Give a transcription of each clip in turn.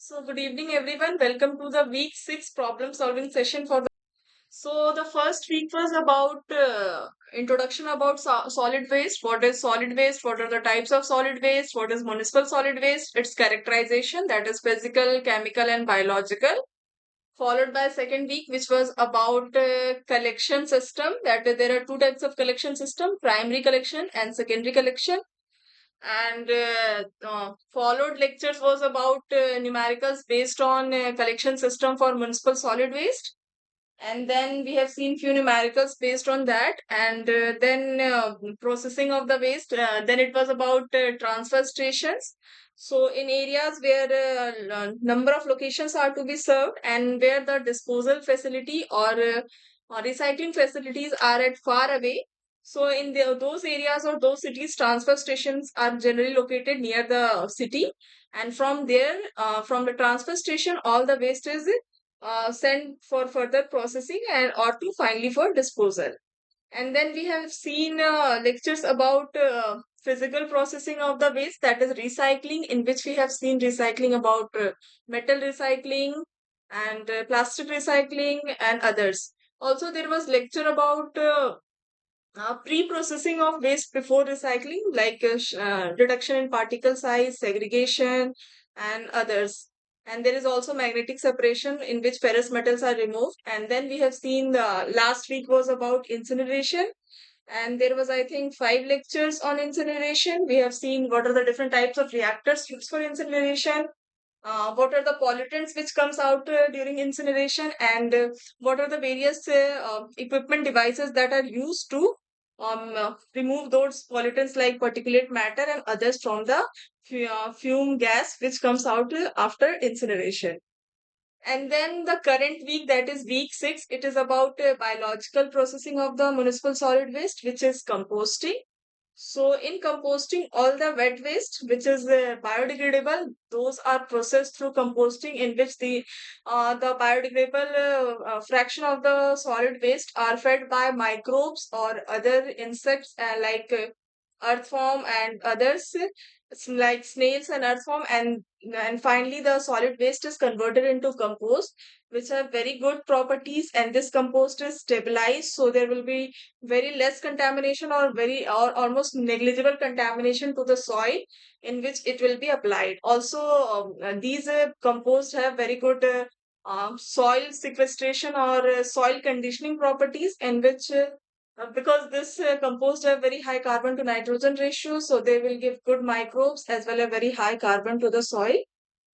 So, good evening, everyone. Welcome to the week 6 problem solving session for the. So, the first week was about introduction about solid waste. What is solid waste? What are the types of solid waste? What is municipal solid waste? Its characterization, that is physical, chemical, and biological. Followed by second week, which was about collection system. That is, there are two types of collection system: primary collection and secondary collection. And followed lectures was about numericals based on collection system for municipal solid waste. And then we have seen few numericals based on that, and then processing of the waste. Then it was about transfer stations. So in areas where number of locations are to be served, and where the disposal facility or recycling facilities are at far away, so in those areas or those cities, transfer stations are generally located near the city, and from there, from the transfer station, all the waste is sent for further processing and or to finally for disposal. And then we have seen lectures about physical processing of the waste, that is recycling, in which we have seen recycling about metal recycling and plastic recycling and others. Also, there was lecture about pre-processing of waste before recycling, like reduction in particle size, segregation, and others. And there is also magnetic separation, in which ferrous metals are removed. And then we have seen the last week was about incineration, and there was, I think, 5 lectures on incineration. We have seen what are the different types of reactors used for incineration, what are the pollutants which comes out during incineration, and what are the various equipment devices that are used to remove those pollutants like particulate matter and others from the fume gas which comes out after incineration. And then the current week, that is week 6, it is about biological processing of the municipal solid waste, which is composting. So in composting, all the wet waste which is biodegradable, those are processed through composting, in which the biodegradable fraction of the solid waste are fed by microbes or other insects, earthworm and others, like snails and earthworm, and finally the solid waste is converted into compost, which have very good properties, and this compost is stabilized, so there will be very less contamination or very or almost negligible contamination to the soil in which it will be applied. Also, these compost have very good soil sequestration or soil conditioning properties, in which because this compost have very high carbon to nitrogen ratio, so they will give good microbes as well as very high carbon to the soil,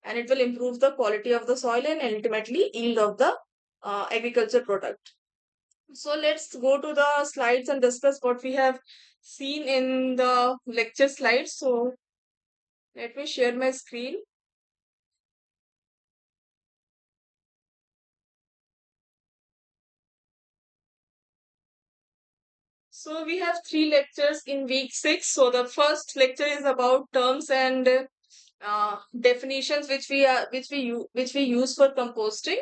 and it will improve the quality of the soil and ultimately yield of the agriculture product. So let's go to the slides and discuss what we have seen in the lecture slides. So let me share my screen. So we have 3 lectures in week 6. So the first lecture is about terms and definitions which we use for composting.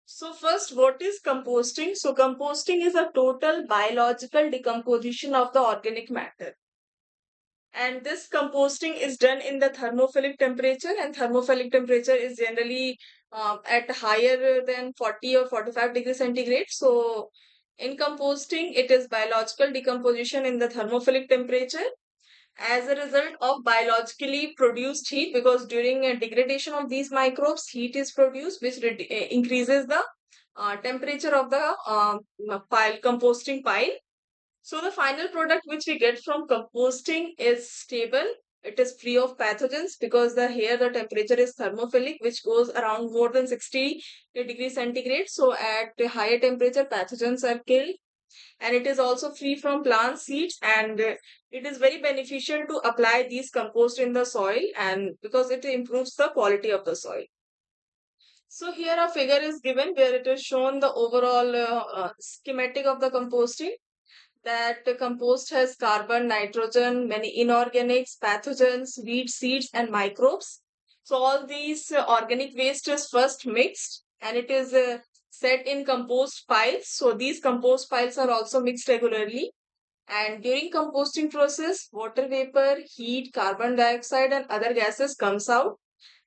So first, what is composting? So composting is a total biological decomposition of the organic matter. And this composting is done in the thermophilic temperature, and thermophilic temperature is generally at higher than 40 or 45 degrees centigrade. So in composting, it is biological decomposition in the thermophilic temperature as a result of biologically produced heat, because during a degradation of these microbes, heat is produced, which increases the temperature of the composting pile. So the final product which we get from composting is stable. It is free of pathogens, because the temperature is thermophilic, which goes around more than 60 degrees centigrade. So at a higher temperature, pathogens are killed, and it is also free from plant seeds, and it is very beneficial to apply these compost in the soil, and because it improves the quality of the soil. So here a figure is given where it is shown the overall schematic of the composting, that the compost has carbon, nitrogen, many inorganics, pathogens, weed seeds, and microbes. So all these organic waste is first mixed, and it is set in compost piles. So these compost piles are also mixed regularly, And during composting process, water vapor, heat, carbon dioxide and other gases comes out.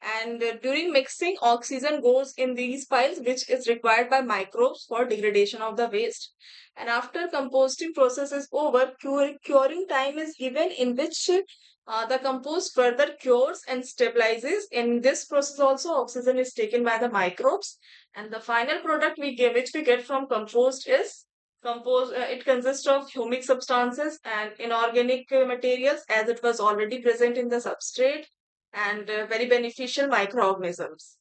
And during mixing, oxygen goes in these piles, which is required by microbes for degradation of the waste. And after composting process is over, curing time is given, in which the compost further cures and stabilizes. In this process also, oxygen is taken by the microbes. And the final product which we get from compost is compost. It consists of humic substances and inorganic materials, as it was already present in the substrate, and very beneficial microorganisms.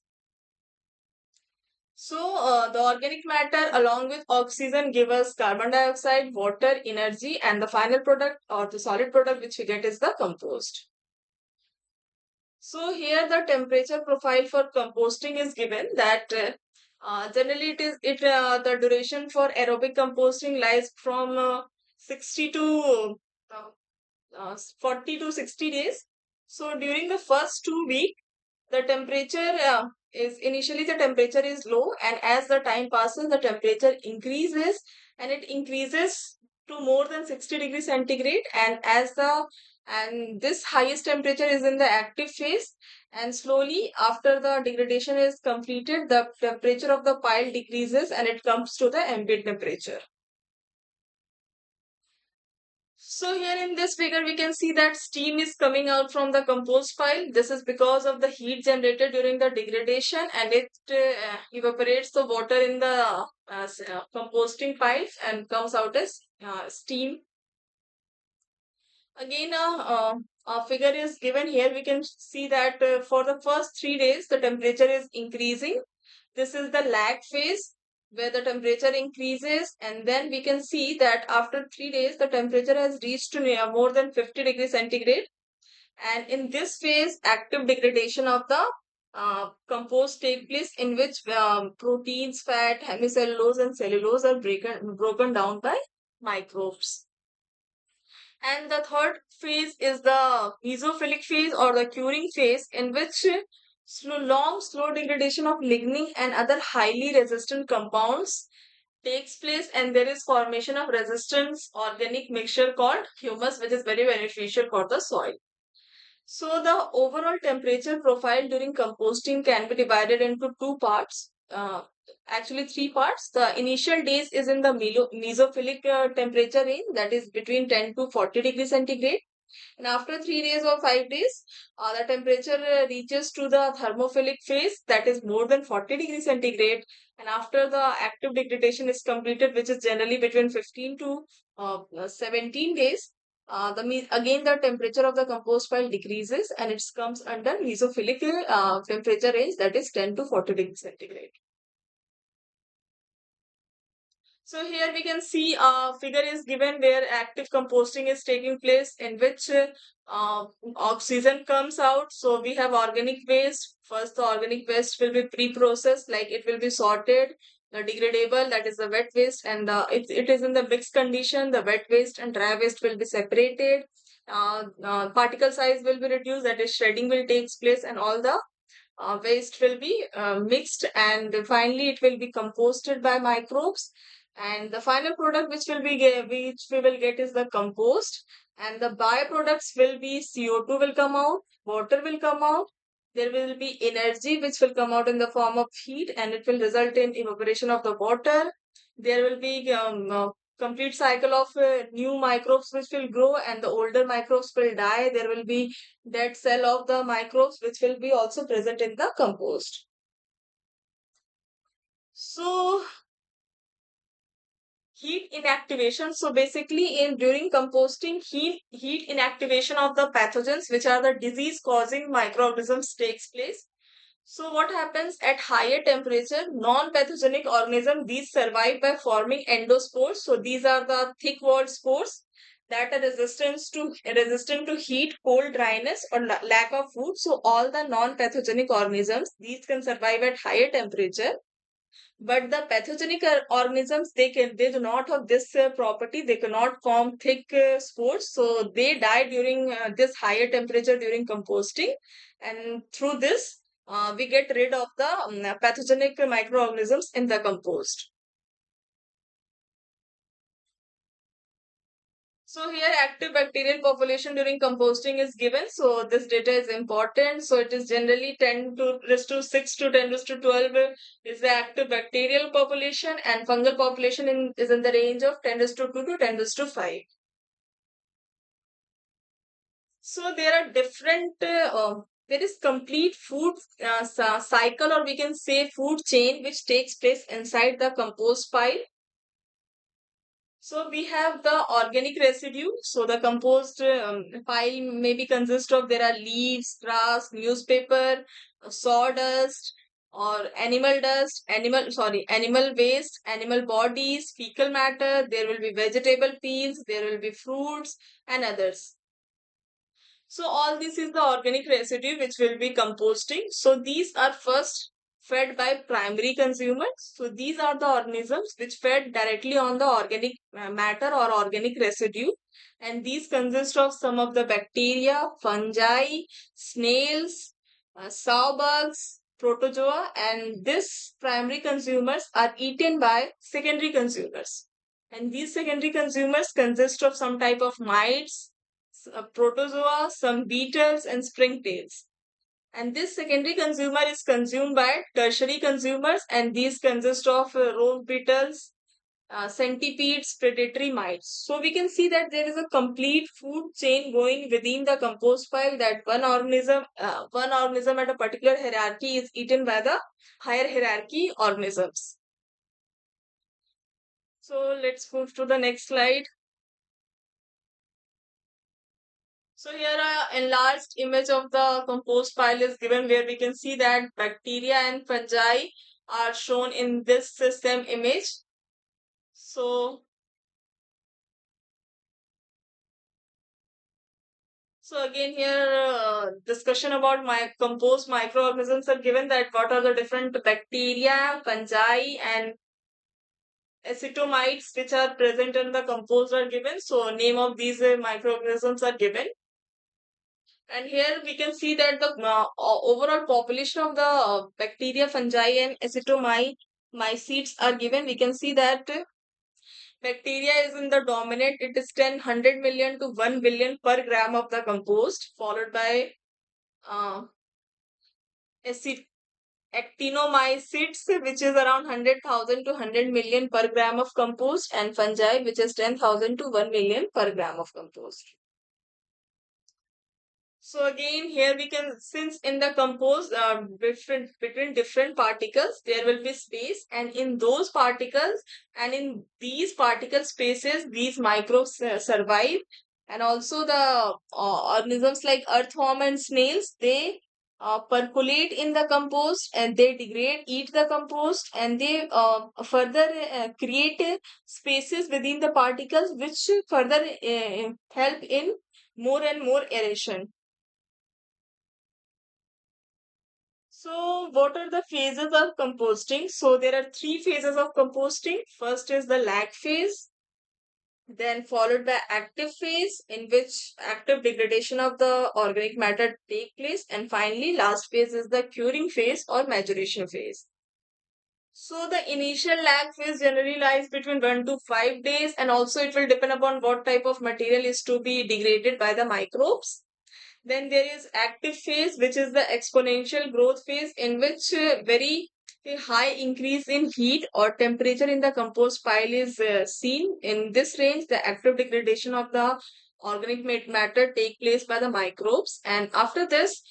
So, the organic matter along with oxygen give us carbon dioxide, water, energy, and the final product or the solid product which we get is the compost. So, here the temperature profile for composting is given, that generally the duration for aerobic composting lies from 60 to uh, 40 to 60 days. So, during the first 2 weeks, the temperature is initially the temperature is low, and as the time passes the temperature increases, and it increases to more than 60 degrees centigrade, and this highest temperature is in the active phase, and slowly after the degradation is completed the temperature of the pile decreases and it comes to the ambient temperature. So here in this figure, we can see that steam is coming out from the compost pile. This is because of the heat generated during the degradation, and it evaporates the water in the composting piles and comes out as steam. Again, a figure is given here. We can see that for the first 3 days, the temperature is increasing. This is the lag phase where the temperature increases, and then we can see that after 3 days, the temperature has reached to near more than 50 degrees centigrade. And in this phase, active degradation of the compost take place, in which proteins, fat, hemicellulose, and cellulose are broken down by microbes. And the third phase is the mesophilic phase or the curing phase, in which slow degradation of lignin and other highly resistant compounds takes place, and there is formation of resistance organic mixture called humus, which is very beneficial for the soil. So the overall temperature profile during composting can be divided into two parts. Actually, three parts. The initial days is in the mesophilic temperature range, that is between 10 to 40 degrees centigrade. And after 3 days or 5 days, the temperature reaches to the thermophilic phase, that is more than 40 degrees centigrade. And after the active degradation is completed, which is generally between 15 to 17 days, again the temperature of the compost pile decreases and it comes under mesophilic temperature range, that is 10 to 40 degrees centigrade. So here we can see a figure is given where active composting is taking place, in which oxygen comes out. So we have organic waste. First, the organic waste will be pre-processed, like it will be sorted. The degradable, that is the wet waste, and it is in the mixed condition. The wet waste and dry waste will be separated. Particle size will be reduced, that is shredding will take place, and all the waste will be mixed, and finally it will be composted by microbes, and the final product which we will get is the compost, and the byproducts will be CO2 will come out, water will come out, there will be energy which will come out in the form of heat, and it will result in evaporation of the water. There will be complete cycle of new microbes which will grow, and the older microbes will die. There will be dead cell of the microbes which will be also present in the compost. So heat inactivation. So basically, in during composting, heat inactivation of the pathogens, which are the disease causing microorganisms, takes place. So what happens at higher temperature? Non-pathogenic organisms, these survive by forming endospores. So these are the thick walled spores that are resistant to heat, cold, dryness, or lack of food. So all the non-pathogenic organisms, these can survive at higher temperature. But the pathogenic organisms, they do not have this property. They cannot form thick spores, so they die during this higher temperature during composting, and through this we get rid of the pathogenic microorganisms in the compost. So here active bacterial population during composting is given. So this data is important. So it is generally 10 to raised to 6 to 10 raised to 12 is the active bacterial population, and fungal population is in the range of 10 raised to 2 to 10 raised to 5. So there are different, there is complete food cycle, or we can say food chain, which takes place inside the compost pile. So we have the organic residue. So the compost pile maybe consist of, there are leaves, grass, newspaper, sawdust, or animal waste, animal bodies, fecal matter. There will be vegetable peels, there will be fruits and others. So all this is the organic residue which will be composting. So these are first fed by primary consumers. So these are the organisms which fed directly on the organic matter or organic residue. And these consist of some of the bacteria, fungi, snails, sow-bugs, protozoa, and these primary consumers are eaten by secondary consumers. And these secondary consumers consist of some type of mites, protozoa, some beetles, and springtails. And this secondary consumer is consumed by tertiary consumers, and these consist of rose beetles, centipedes, predatory mites. So we can see that there is a complete food chain going within the compost pile, that one organism at a particular hierarchy is eaten by the higher hierarchy organisms. So let's move to the next slide. So here a enlarged image of the compost pile is given, where we can see that bacteria and fungi are shown in this system image. So again here discussion about my compost microorganisms are given, that what are the different bacteria, fungi and acetomites which are present in the compost are given. So name of these microorganisms are given. And here we can see that the overall population of the bacteria, fungi, and acetomycetes are given. We can see that bacteria is in the dominant. It is 100 million to 1 billion per gram of the compost, followed by uh, acet- actinomycetes, which is around 100,000 to 100 million per gram of compost, and fungi, which is 10,000 to 1 million per gram of compost. So again, here we can, since in the compost, different between different particles, there will be space, and in those particles and in these particle spaces, these microbes survive, and also the organisms like earthworm and snails, they percolate in the compost, and they degrade, eat the compost, and they further create spaces within the particles, which further help in more and more aeration. So, what are the phases of composting? So, there are three phases of composting. First is the lag phase, then followed by active phase, in which active degradation of the organic matter take place, and finally, last phase is the curing phase or maturation phase. So, the initial lag phase generally lies between 1 to 5 days, and also it will depend upon what type of material is to be degraded by the microbes. Then there is active phase, which is the exponential growth phase, in which very high increase in heat or temperature in the compost pile is seen. In this range, the active degradation of the organic matter take place by the microbes. And after this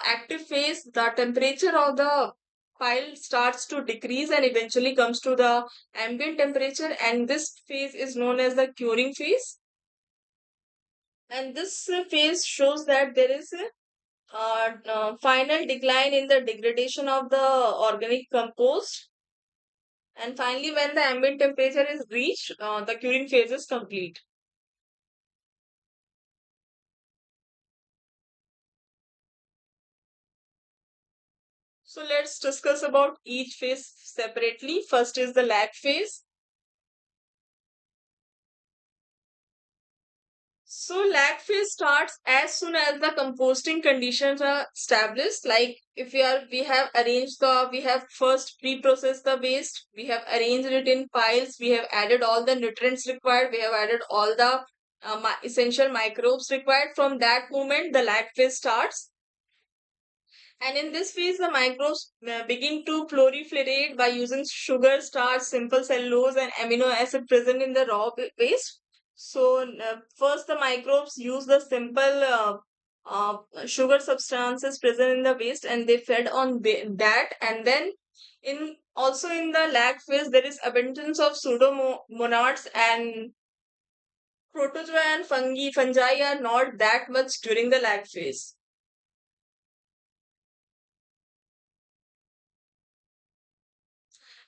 active phase, the temperature of the pile starts to decrease and eventually comes to the ambient temperature. And this phase is known as the curing phase. And this phase shows that there is a final decline in the degradation of the organic compost. And finally, when the ambient temperature is reached, the curing phase is complete. So let's discuss about each phase separately. First is the lag phase. So lag phase starts as soon as the composting conditions are established. Like if we have first pre-processed the waste, we have arranged it in piles, we have added all the nutrients required, we have added all the essential microbes required. From that moment, the lag phase starts. And in this phase, the microbes begin to proliferate by using sugar, starch, simple cellulose, and amino acid present in the raw waste. So, first, the microbes use the simple sugar substances present in the waste and they fed on that. And then, in also in the lag phase, there is abundance of pseudomonads and protozoa and fungi are not that much during the lag phase.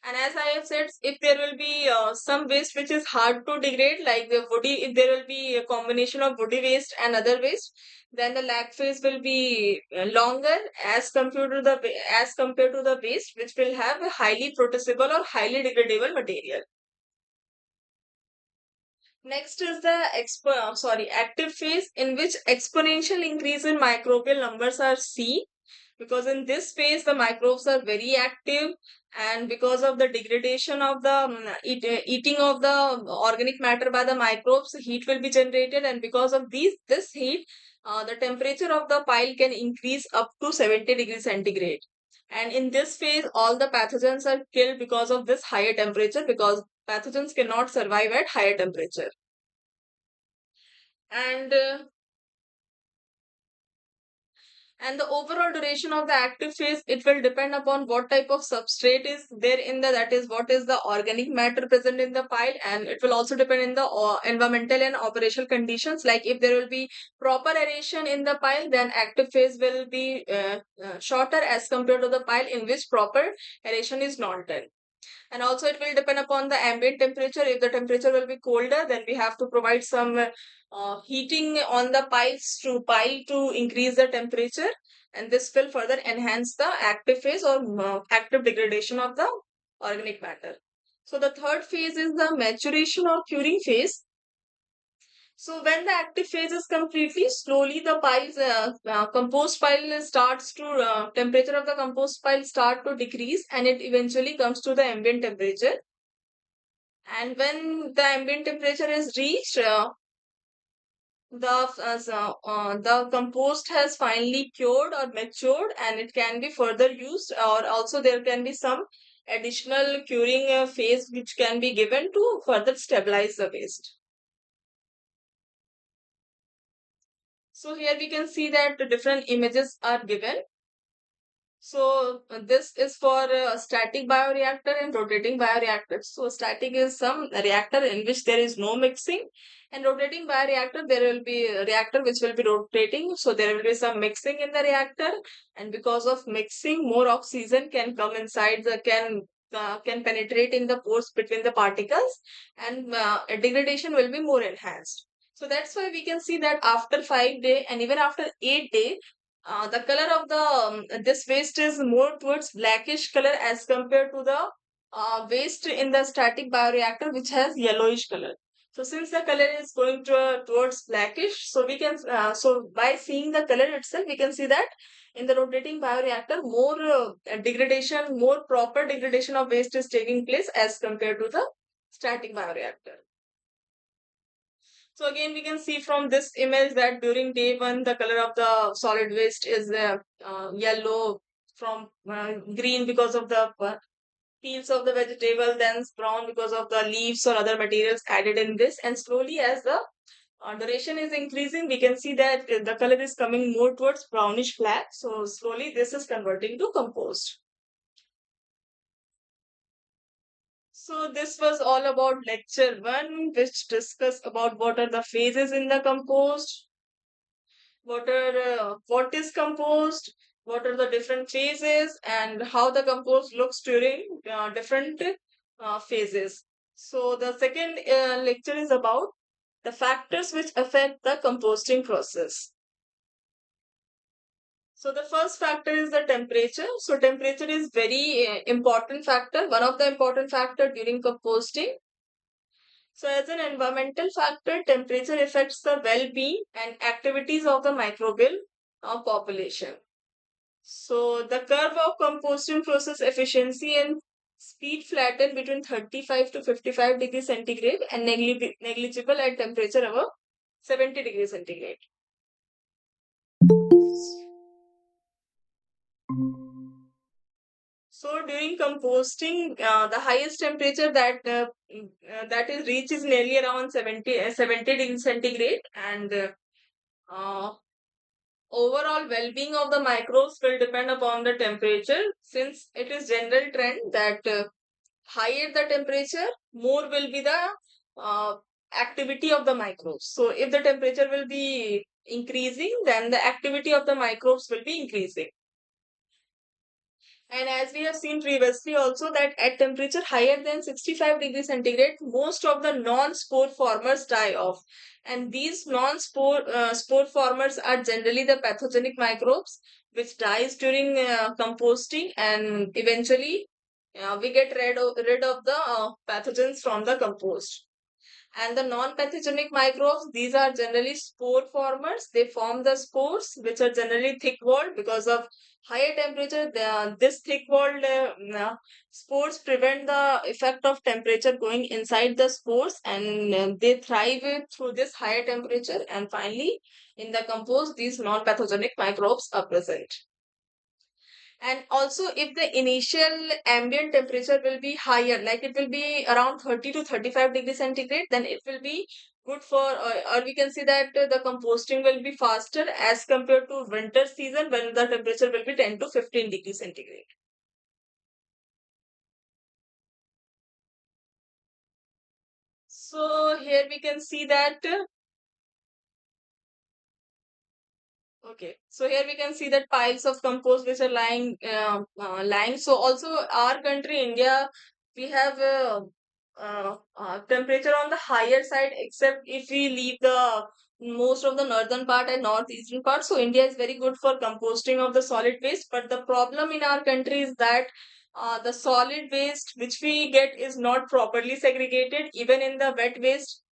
And as I have said, if there will be some waste which is hard to degrade, like the woody, if there will be a combination of woody waste and other waste, then the lag phase will be longer as compared to the waste which will have a highly processable or highly degradable material. Next is the active phase in which exponential increase in microbial numbers are seen, because in this phase the microbes are very active, and because of the degradation of the eating of the organic matter by the microbes, heat will be generated, and because of this heat, the temperature of the pile can increase up to 70 degrees centigrade. And in this phase, all the pathogens are killed because of this higher temperature, because pathogens cannot survive at higher temperature. And uh, and the overall duration of the active phase, it will depend upon what type of substrate is there in the, that is what is the organic matter present in the pile, and it will also depend in the environmental and operational conditions. Like if there will be proper aeration in the pile, then active phase will be shorter as compared to the pile in which proper aeration is not done. And also it will depend upon the ambient temperature. If the temperature will be colder, then we have to provide some heating on the pile to increase the temperature, and this will further enhance the active phase or active degradation of the organic matter. So the third phase is the maturation or curing phase. So when the active phase is completely, slowly the compost pile starts to, temperature of the compost pile start to decrease, and it eventually comes to the ambient temperature. And when the ambient temperature is reached, the compost has finally cured or matured, and it can be further used, or also there can be some additional curing phase which can be given to further stabilize the waste. So here we can see that the different images are given. So this is for static bioreactor and rotating bioreactor. So static is some reactor in which there is no mixing, and rotating bioreactor there will be a reactor which will be rotating. So there will be some mixing in the reactor, and because of mixing, more oxygen can come inside the can penetrate in the pores between the particles, and degradation will be more enhanced. So that's why we can see that after 5 day and even after 8 day, the color of the this waste is more towards blackish color as compared to the waste in the static bioreactor which has yellowish color. So since the color is going towards blackish, so we can so by seeing the color itself, we can see that in the rotating bioreactor, more degradation, more proper degradation of waste is taking place as compared to the static bioreactor. So again, we can see from this image that during day one, the color of the solid waste is yellow, from green because of the peels of the vegetable, then brown because of the leaves or other materials added in this. And slowly, as the duration is increasing, we can see that the color is coming more towards brownish black. So slowly, this is converting to compost. So this was all about lecture 1, which discuss about what are the phases in the compost, what is compost, what are the different phases, and how the compost looks during different phases. So the second lecture is about the factors which affect the composting process. So the first factor is the temperature. So temperature is very important factor, one of the important factor during composting. So as an environmental factor, temperature affects the well-being and activities of the microbial population. So the curve of composting process efficiency and speed flatten between 35 to 55 degrees centigrade and negligible at temperature above 70 degrees centigrade. So during composting, the highest temperature that is reached is nearly around 70 degrees centigrade, and uh, overall well-being of the microbes will depend upon the temperature, since it is general trend that higher the temperature, more will be the uh, activity of the microbes. So if the temperature will be increasing, then the activity of the microbes will be increasing. And as we have seen previously also, that at temperature higher than 65 degrees centigrade, most of the non-spore formers die off. And these non-spore spore formers are generally the pathogenic microbes, which dies during composting, and eventually we get rid of the pathogens from the compost. And the non-pathogenic microbes, these are generally spore formers. They form the spores, which are generally thick-walled. Because of higher temperature, this thick-walled spores prevent the effect of temperature going inside the spores, and they thrive through this higher temperature. And finally, in the compost, these non-pathogenic microbes are present. And also, if the initial ambient temperature will be higher, like it will be around 30 to 35 degrees centigrade, then it will be good for, or we can say that the composting will be faster as compared to winter season, when the temperature will be 10 to 15 degrees centigrade. So here we can see that okay, so here we can see that piles of compost which are lying. So also our country, India, we have temperature on the higher side, except if we leave the most of the northern part and northeastern part. So India is very good for composting of the solid waste. But the problem in our country is that the solid waste which we get is not properly segregated. Even in the wet waste,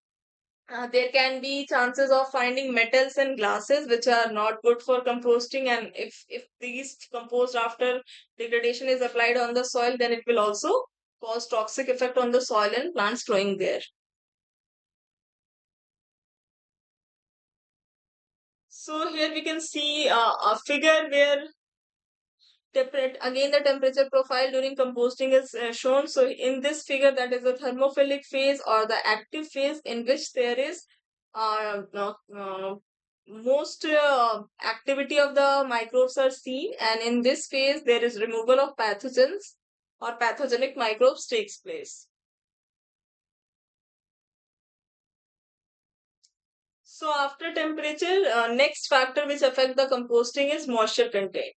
there can be chances of finding metals and glasses which are not good for composting, and if these compost after degradation is applied on the soil, then it will also cause toxic effect on the soil and plants growing there. So here we can see a figure where again the temperature profile during composting is shown. So in this figure, that is the thermophilic phase or the active phase, in which there is most activity of the microbes are seen, and in this phase there is removal of pathogens or pathogenic microbes takes place. So after temperature, next factor which affect the composting is moisture content.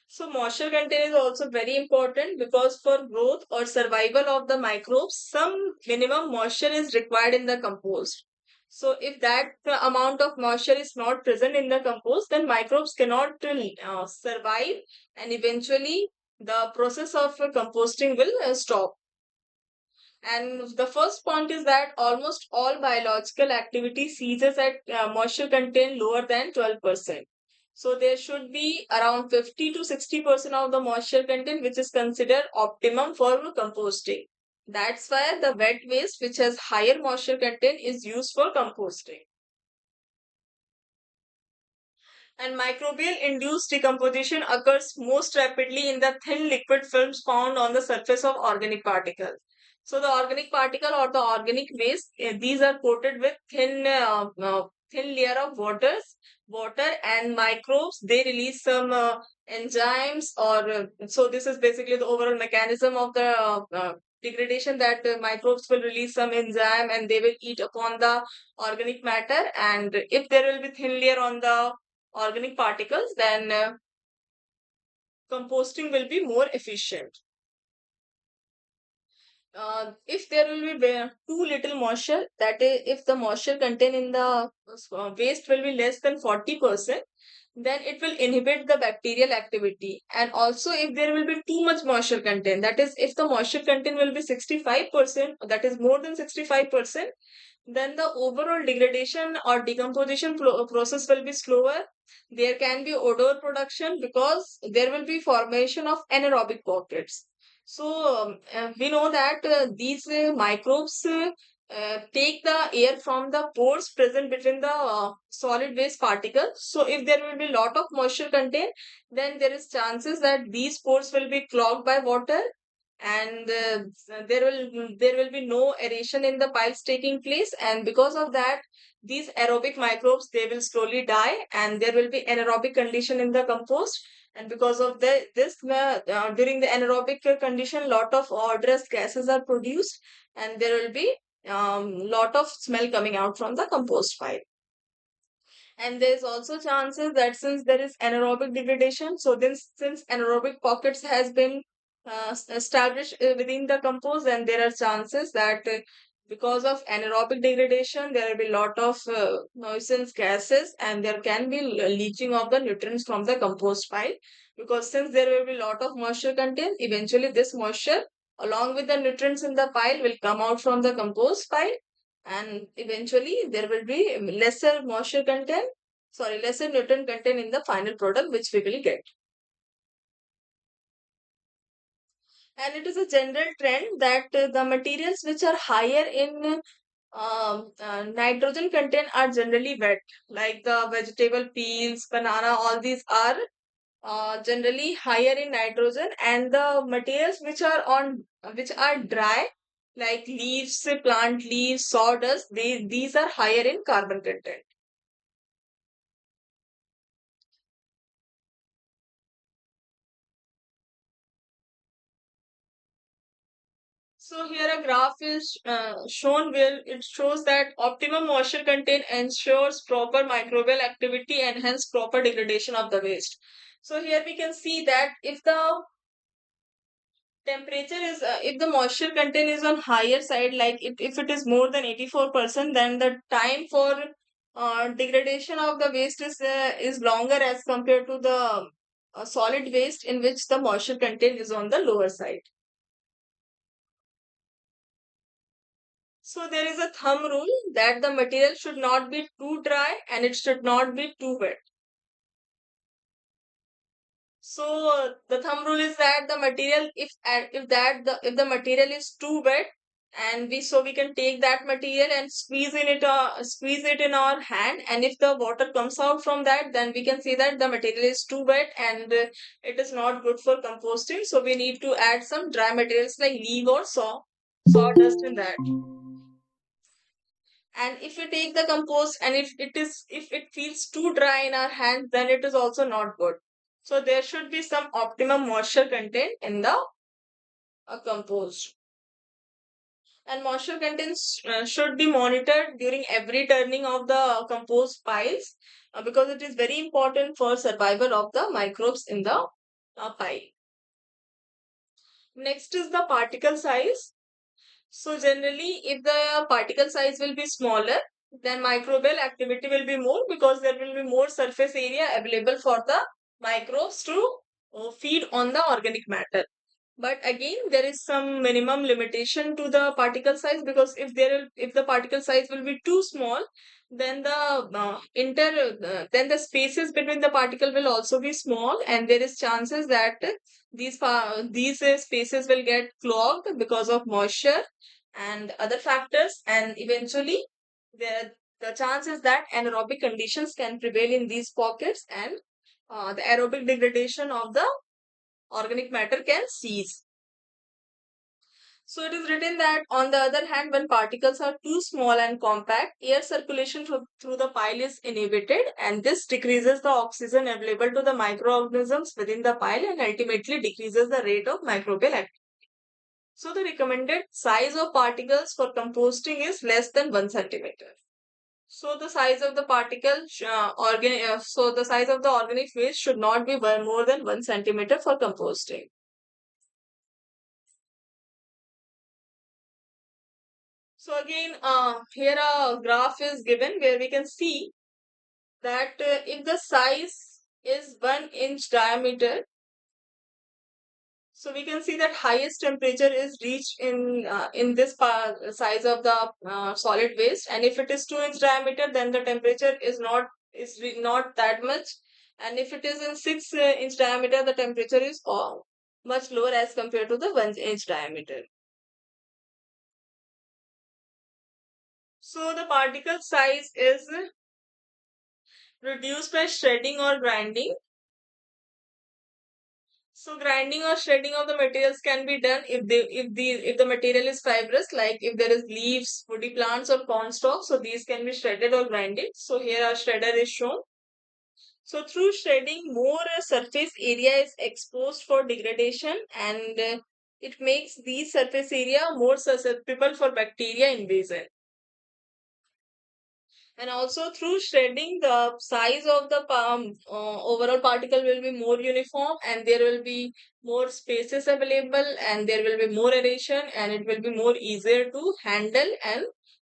So moisture content is also very important, because for growth or survival of the microbes, some minimum moisture is required in the compost. So if that amount of moisture is not present in the compost, then microbes cannot survive, and eventually the process of composting will stop. And the first point is that almost all biological activity ceases at moisture content lower than 12%. So there should be around 50 to 60% of the moisture content, which is considered optimum for composting. That's why the wet waste, which has higher moisture content, is used for composting. And microbial induced decomposition occurs most rapidly in the thin liquid films found on the surface of organic particles. So the organic particle or the organic waste, these are coated with thin layer of water, and microbes. They release some enzymes, or so this is basically the overall mechanism of the degradation, that microbes will release some enzyme and they will eat upon the organic matter. And if there will be thin layer on the organic particles, then composting will be more efficient. If there will be too little moisture, that is, if the moisture content in the waste will be less than 40%, then it will inhibit the bacterial activity. And also, if there will be too much moisture content, that is, if the moisture content will be 65%, that is more than 65%, then the overall degradation or decomposition process will be slower. There can be odor production, because there will be formation of anaerobic pockets. So we know that these microbes take the air from the pores present between the solid waste particles. So if there will be lot of moisture content, then there is chances that these pores will be clogged by water, and there will be no aeration in the piles taking place, and because of that, these aerobic microbes, they will slowly die, and there will be anaerobic condition in the compost. And because of during the anaerobic condition, lot of odorous gases are produced, and there will be lot of smell coming out from the compost pile. And there's also chances that since there is anaerobic degradation, so then since anaerobic pockets has been established within the compost, then there are chances that because of anaerobic degradation, there will be lot of noisance gases, and there can be leaching of the nutrients from the compost pile. Because since there will be lot of moisture content, eventually this moisture along with the nutrients in the pile will come out from the compost pile, and eventually there will be lesser moisture content, sorry, lesser nutrient content in the final product which we will get. And it is a general trend that the materials which are higher in nitrogen content are generally wet, like the vegetable peels, banana, all these are generally higher in nitrogen, and the materials which are dry, like leaves, plant leaves, sawdust, these are higher in carbon content. So here a graph is shown where it shows that optimum moisture content ensures proper microbial activity and hence proper degradation of the waste. So here we can see that if the temperature is if the moisture content is on higher side, like if it is more than 84%, then the time for degradation of the waste is longer as compared to the solid waste in which the moisture content is on the lower side. So there is a thumb rule that the material should not be too dry and it should not be too wet. So the thumb rule is that the material, if the material is too wet, and we can take that material and squeeze it in our hand, and if the water comes out from that, then we can see that the material is too wet, and it is not good for composting. So we need to add some dry materials like leaf or sawdust in that. And if we take the compost and if it feels too dry in our hands, then it is also not good. So there should be some optimum moisture content in the compost. And moisture content should be monitored during every turning of the compost piles, because it is very important for survival of the microbes in the pile. Next is the particle size. So generally, if the particle size will be smaller, then microbial activity will be more, because there will be more surface area available for the microbes to feed on the organic matter. But again, there is some minimum limitation to the particle size, because if the particle size will be too small, then then the spaces between the particle will also be small, and there is chances that these spaces will get clogged because of moisture and other factors, and eventually the chance is that anaerobic conditions can prevail in these pockets, and the aerobic degradation of the organic matter can cease. So it is written that, on the other hand, when particles are too small and compact, air circulation through the pile is inhibited, and this decreases the oxygen available to the microorganisms within the pile and ultimately decreases the rate of microbial activity. So the recommended size of particles for composting is less than 1 centimeter. So the size of the so the size of the organic waste should not be more than 1 centimeter for composting. So again, here a graph is given where we can see that if the size is 1 inch diameter, so we can see that highest temperature is reached in this size of the solid waste, and if it is 2 inch diameter, then the temperature not that much, and if it is in 6 inch diameter, the temperature is much lower as compared to the 1 inch diameter. So the particle size is reduced by shredding or grinding. So grinding or shredding of the materials can be done if the material is fibrous, like if there is leaves, woody plants or corn stalks. So these can be shredded or grinded. So here our shredder is shown. So through shredding, more surface area is exposed for degradation, and it makes the surface area more susceptible for bacteria invasion. And also through shredding, the size of the overall particle will be more uniform, and there will be more spaces available, and there will be more aeration, and it will be more easier to handle and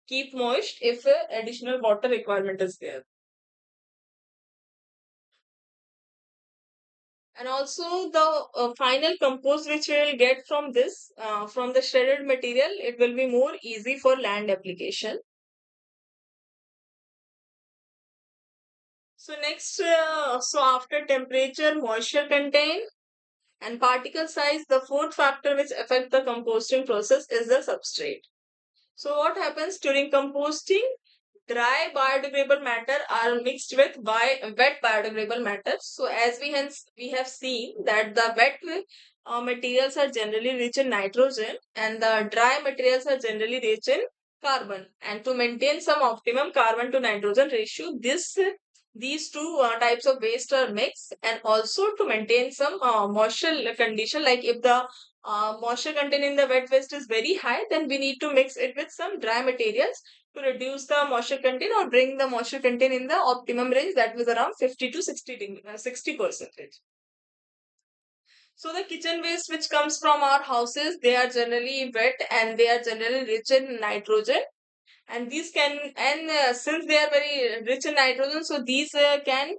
keep moist if additional water requirement is there. And also the final compost which we will get from this, from the shredded material, it will be more easy for land application. So next, so after temperature, moisture content and particle size, the fourth factor which affect the composting process is the substrate. So what happens during composting? Dry biodegradable matter are mixed with wet biodegradable matter. So as we have seen that the wet materials are generally rich in nitrogen, and the dry materials are generally rich in carbon. And to maintain some optimum carbon to nitrogen ratio, these two types of waste are mixed, and also to maintain some moisture condition. Like if the moisture content in the wet waste is very high, then we need to mix it with some dry materials to reduce the moisture content or bring the moisture content in the optimum range, that was around 50 to 60%. So the kitchen waste which comes from our houses, they are generally wet and they are generally rich in nitrogen. And these since they are very rich in nitrogen, so these can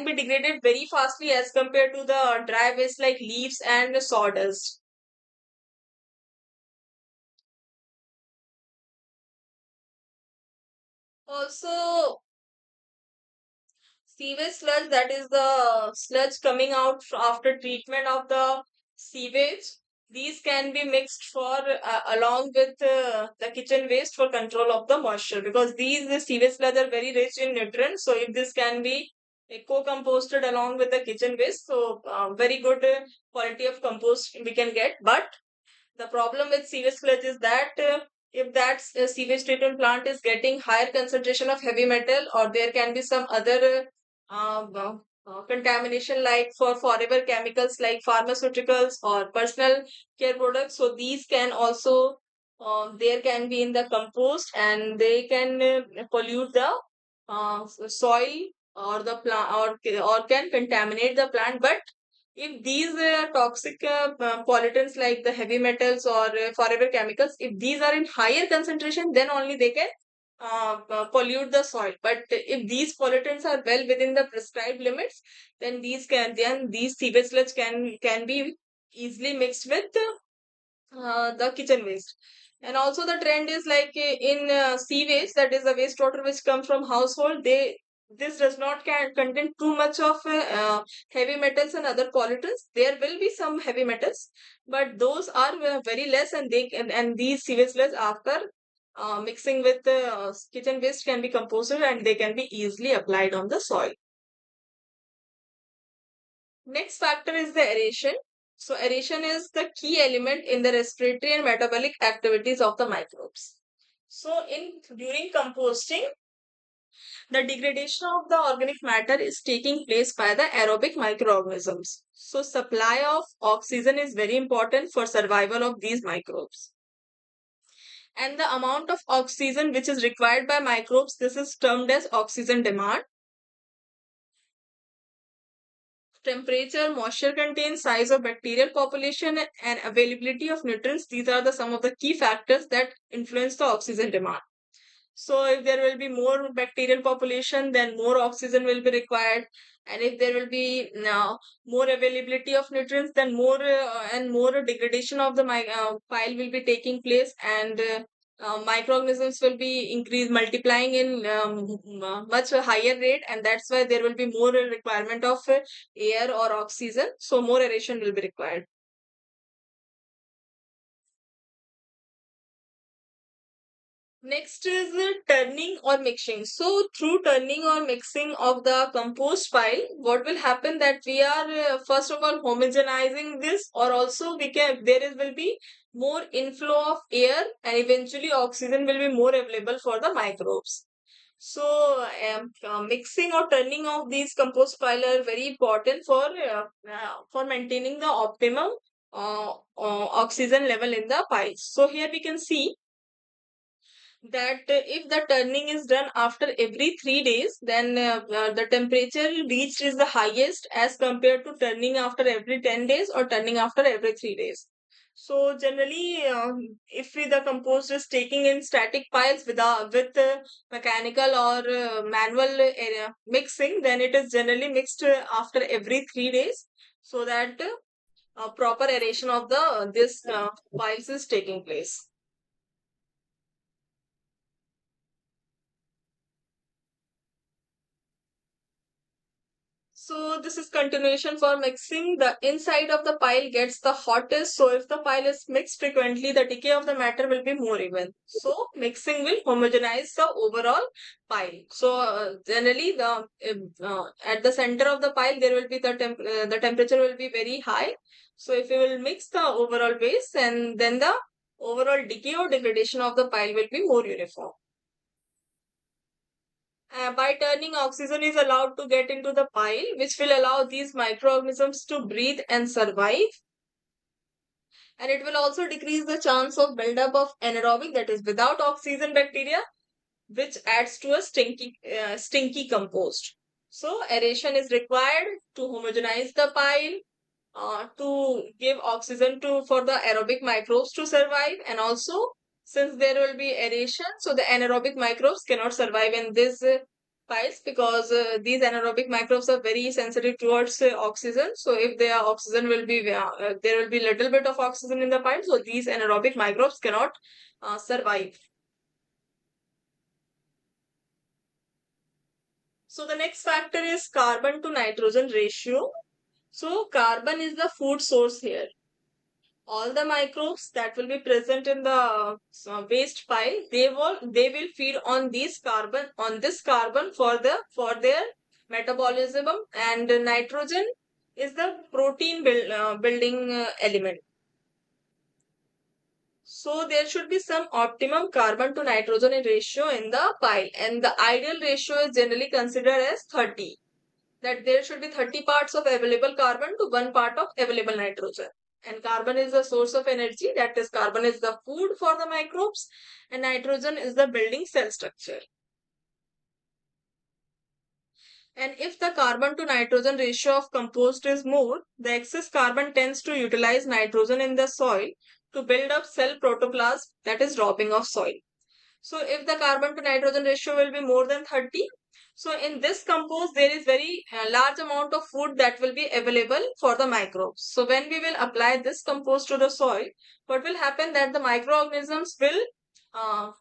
be degraded very fastly as compared to the dry waste like leaves and sawdust. Also, sewage sludge, that is the sludge coming out after treatment of the sewage. These can be mixed for along with the kitchen waste for control of the moisture, because these the sewage sludge are very rich in nutrients. So if this can be co-composted along with the kitchen waste, so very good quality of compost we can get. But the problem with sewage sludge is that if that sewage treatment plant is getting higher concentration of heavy metal, or there can be some other contamination like for forever chemicals like pharmaceuticals or personal care products, so these can also there can be in the compost, and they can pollute the soil or the plant, or can contaminate the plant. But if these toxic pollutants like the heavy metals or forever chemicals, if these are in higher concentration, then only they can pollute the soil. But if these pollutants are well within the prescribed limits, then these sewage sludge can be easily mixed with the kitchen waste. And also the trend is like in sewage, that is the wastewater which comes from household, they this does not contain too much of heavy metals and other pollutants. There will be some heavy metals, but those are very less, and and these sewage sludge after mixing with the kitchen waste can be composted, and they can be easily applied on the soil. Next factor is the aeration. So aeration is the key element in the respiratory and metabolic activities of the microbes. So in during composting, the degradation of the organic matter is taking place by the aerobic microorganisms. So supply of oxygen is very important for survival of these microbes. And the amount of oxygen which is required by microbes, this is termed as oxygen demand. Temperature, moisture content, size of bacterial population, and availability of nutrients. These are the some of the key factors that influence the oxygen demand. So if there will be more bacterial population, then more oxygen will be required. And if there will be more availability of nutrients, then more degradation of the pile will be taking place, and microorganisms will be increased, multiplying in much higher rate, and that's why there will be more requirement of air or oxygen. So more aeration will be required. Next is turning or mixing. So through turning or mixing of the compost pile, what will happen that we are first of all homogenizing this, or also we can there is will be more inflow of air, and eventually oxygen will be more available for the microbes. So mixing or turning of these compost pile are very important for maintaining the optimum oxygen level in the piles. So here we can see that if the turning is done after every 3 days, then the temperature reached is the highest as compared to turning after every 10 days or turning after every 3 days. So generally, if the compost is taking in static piles with mechanical or manual mixing, then it is generally mixed after every 3 days, so that proper aeration of the this piles is taking place. So this is continuation for mixing. The inside of the pile gets the hottest. So if the pile is mixed frequently, the decay of the matter will be more even. So mixing will homogenize the overall pile. So generally, the at the center of the pile there will be the temperature will be very high. So if you will mix the overall base, and then the overall decay or degradation of the pile will be more uniform. By turning, oxygen is allowed to get into the pile, which will allow these microorganisms to breathe and survive. And it will also decrease the chance of buildup of anaerobic, that is without oxygen bacteria, which adds to a stinky compost. So aeration is required to homogenize the pile, to give oxygen to for the aerobic microbes to survive, and also since there will be aeration, so the anaerobic microbes cannot survive in these piles, because these anaerobic microbes are very sensitive towards oxygen. So if their oxygen will be there will be little bit of oxygen in the pile, so these anaerobic microbes cannot survive. So the next factor is carbon to nitrogen ratio. So carbon is the food source here. All the microbes that will be present in the waste pile, they will feed on this carbon for their metabolism. And nitrogen is the building element. So there should be some optimum carbon to nitrogen ratio in the pile, and the ideal ratio is generally considered as 30, that there should be 30 parts of available carbon to 1 part of available nitrogen. And carbon is the source of energy, that is, carbon is the food for the microbes, and nitrogen is the building cell structure. And if the carbon to nitrogen ratio of compost is more, the excess carbon tends to utilize nitrogen in the soil to build up cell protoplasm, that is, robbing of soil. So if the carbon to nitrogen ratio will be more than 30, so in this compost there is very large amount of food that will be available for the microbes. So when we will apply this compost to the soil, what will happen that the microorganisms uh,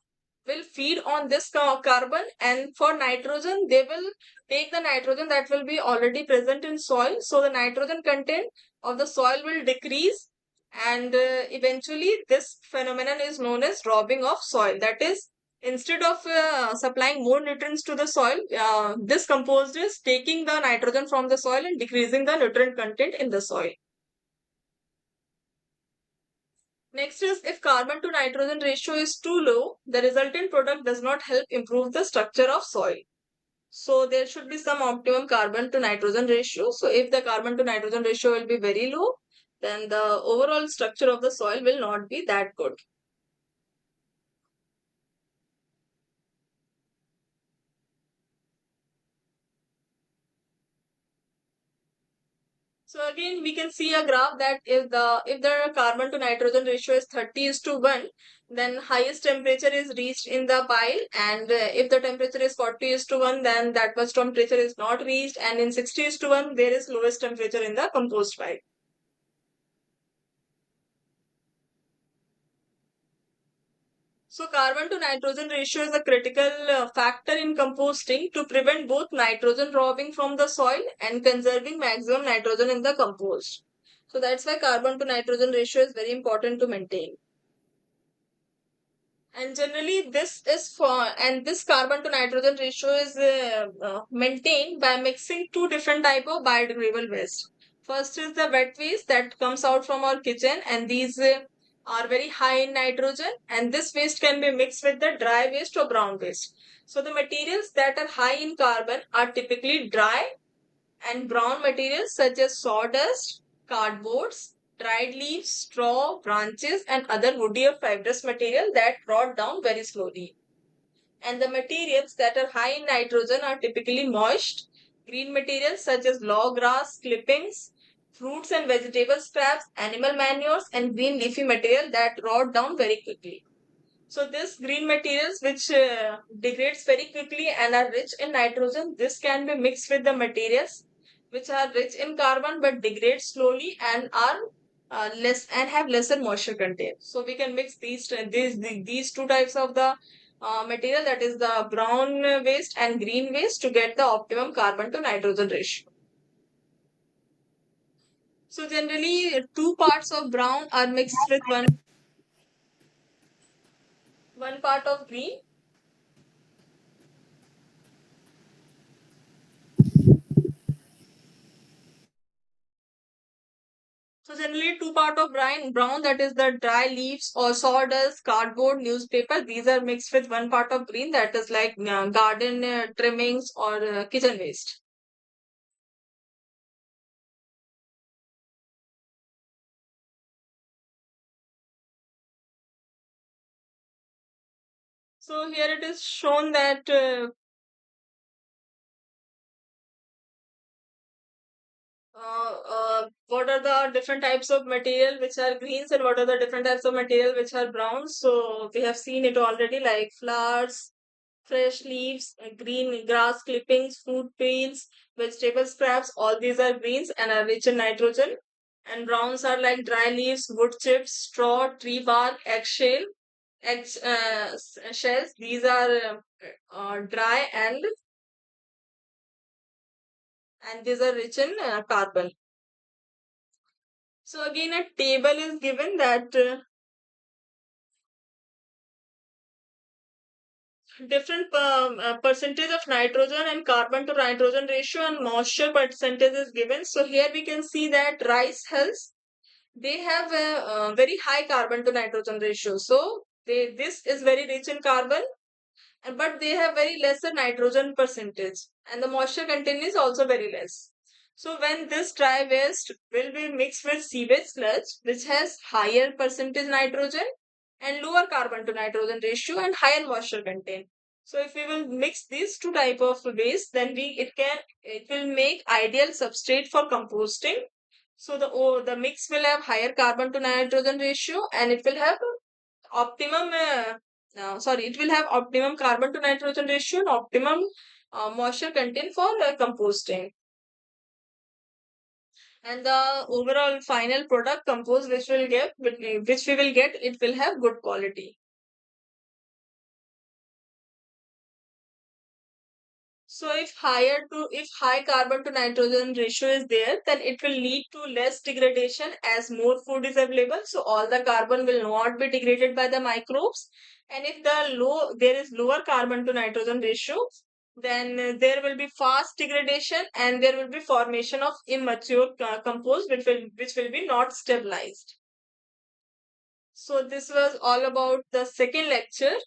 will feed on this carbon, and for nitrogen they will take the nitrogen that will be already present in soil. So the nitrogen content of the soil will decrease, and eventually this phenomenon is known as robbing of soil. That is, instead of supplying more nutrients to the soil, this compost is taking the nitrogen from the soil and decreasing the nutrient content in the soil. Next is, if carbon to nitrogen ratio is too low, the resultant product does not help improve the structure of soil. So there should be some optimum carbon to nitrogen ratio. So if the carbon to nitrogen ratio will be very low, then the overall structure of the soil will not be that good. So again, we can see a graph that if the carbon to nitrogen ratio is 30 is to 1, then highest temperature is reached in the pile, and if the temperature is 40 is to 1, then that much temperature is not reached, and in 60 is to 1, there is lowest temperature in the compost pile. So carbon to nitrogen ratio is a critical factor in composting to prevent both nitrogen robbing from the soil and conserving maximum nitrogen in the compost. So that's why carbon to nitrogen ratio is very important to maintain. And generally, this carbon to nitrogen ratio is maintained by mixing two different type of biodegradable waste. First is the wet waste that comes out from our kitchen, and these are very high in nitrogen. And this waste can be mixed with the dry waste or brown waste. So the materials that are high in carbon are typically dry and brown materials such as sawdust, cardboards, dried leaves, straw, branches, and other woody or fibrous material that rot down very slowly. And the materials that are high in nitrogen are typically moist, green materials such as low grass clippings, fruits and vegetable scraps, animal manures, and green leafy material that rot down very quickly. So this green materials which degrades very quickly and are rich in nitrogen, this can be mixed with the materials which are rich in carbon but degrade slowly and are less and have lesser moisture content. So we can mix these two types of the material, that is the brown waste and green waste, to get the optimum carbon to nitrogen ratio. So generally two parts of brown are mixed with one part of green. So generally two part of brown, that is the dry leaves or sawdust, cardboard, newspaper. These are mixed with one part of green, that is like garden trimmings or kitchen waste. So here it is shown that what are the different types of material which are greens and what are the different types of material which are browns. So we have seen it already, like flowers, fresh leaves, green grass clippings, fruit peels, vegetable scraps. All these are greens and are rich in nitrogen. And browns are like dry leaves, wood chips, straw, tree bark, shells. These are dry and these are rich in carbon. So again, a table is given that different percentage of nitrogen and carbon to nitrogen ratio and moisture percentage is given. So here we can see that rice hulls, they have a very high carbon to nitrogen ratio. So this is very rich in carbon, but they have very lesser nitrogen percentage, and the moisture content is also very less. So when this dry waste will be mixed with sewage sludge, which has higher percentage nitrogen and lower carbon to nitrogen ratio and higher moisture content. So if we will mix these two type of waste, then it will make ideal substrate for composting. So the mix will have higher carbon to nitrogen ratio, and it will have optimum it will have optimum carbon to nitrogen ratio and optimum moisture content for composting. And the overall final product compost which we will get, it will have good quality. So if high carbon to nitrogen ratio is there, then it will lead to less degradation as more food is available. So all the carbon will not be degraded by the microbes. And if there is lower carbon to nitrogen ratio, then there will be fast degradation and there will be formation of immature compost which will be not stabilized. So this was all about the second lecture.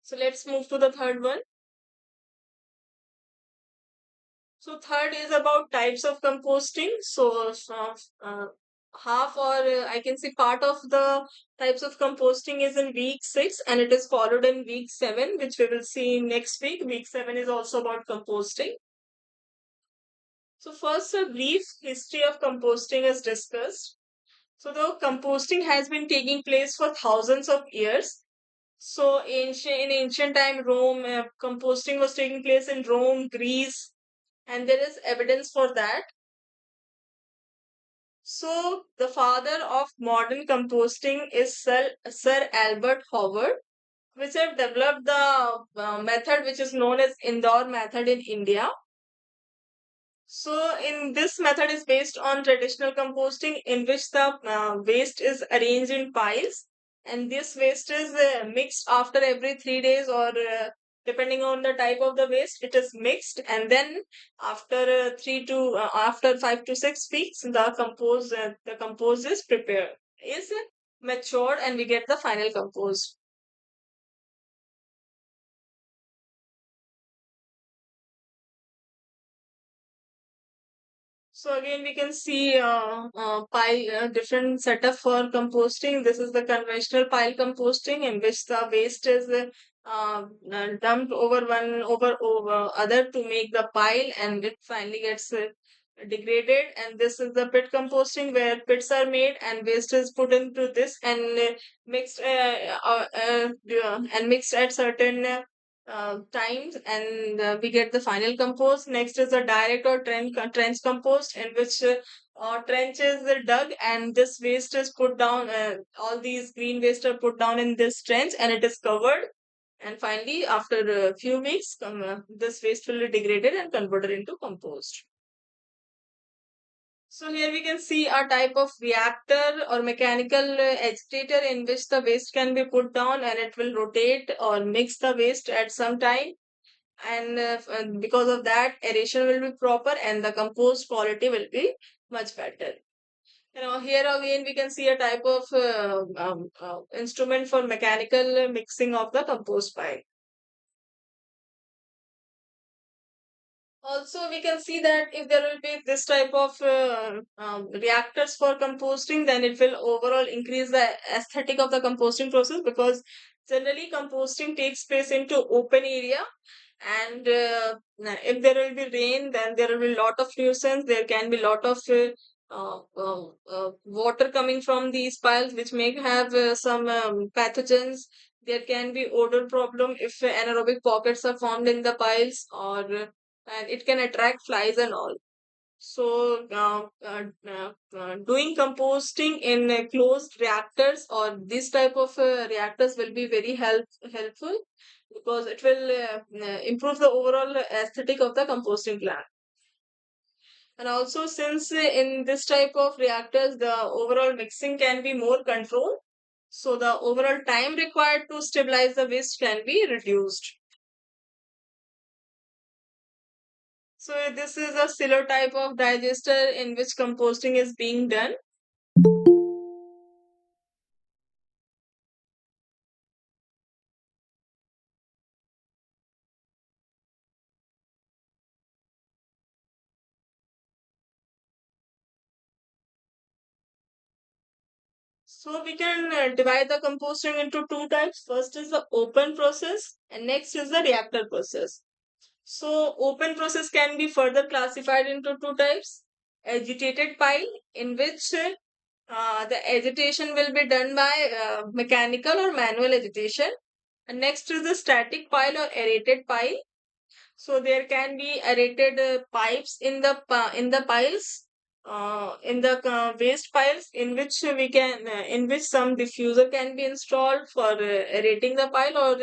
So let's move to the third one. So third is about types of composting. Uh, half or I can say part of the types of composting is in week 6 and it is followed in week 7, which we will see next week. Week 7 is also about composting. So first, a brief history of composting is discussed. So the composting has been taking place for thousands of years. So in ancient time, Rome, composting was taking place in Rome, Greece, and there is evidence for that. So, the father of modern composting is Sir Albert Howard, which have developed the method which is known as Indore method in India. So, in this method is based on traditional composting in which the waste is arranged in piles and this waste is mixed after every 3 days, or depending on the type of the waste, it is mixed, and then after 5 to 6 weeks, the compost is prepared, is matured, and we get the final compost. So again, we can see different setup for composting. This is the conventional pile composting, in which the waste is dumped over other to make the pile, and it finally gets degraded. And this is the pit composting, where pits are made and waste is put into this, and mixed and mixed at certain times, and we get the final compost. Next is the direct or trench compost, in which trenches are dug, and this waste is put down. All these green waste are put down in this trench, and it is covered. And finally, after a few weeks, this waste will be degraded and converted into compost. So here we can see a type of reactor or mechanical agitator, in which the waste can be put down, and it will rotate or mix the waste at some time, and because of that, aeration will be proper and the compost quality will be much better. Here again we can see a type of instrument for mechanical mixing of the compost pile. Also, we can see that if there will be this type of reactors for composting, then it will overall increase the aesthetic of the composting process, because generally composting takes place into open area, and if there will be rain, then there will be lot of nuisance. There can be lot of water coming from these piles, which may have some pathogens. There can be odor problem if anaerobic pockets are formed in the piles, or and it can attract flies and all. So, doing composting in closed reactors or this type of reactors will be very helpful, because it will improve the overall aesthetic of the composting plant. And also, since in this type of reactors, the overall mixing can be more controlled, so the overall time required to stabilize the waste can be reduced. So this is a silo type of digester in which composting is being done. So we can divide the composting into two types. First is the open process, and next is the reactor process. So open process can be further classified into two types. Agitated pile, in which the agitation will be done by mechanical or manual agitation. And next is the static pile or aerated pile. So there can be aerated pipes in the piles, in the waste piles, in which in which some diffuser can be installed for aerating the pile, or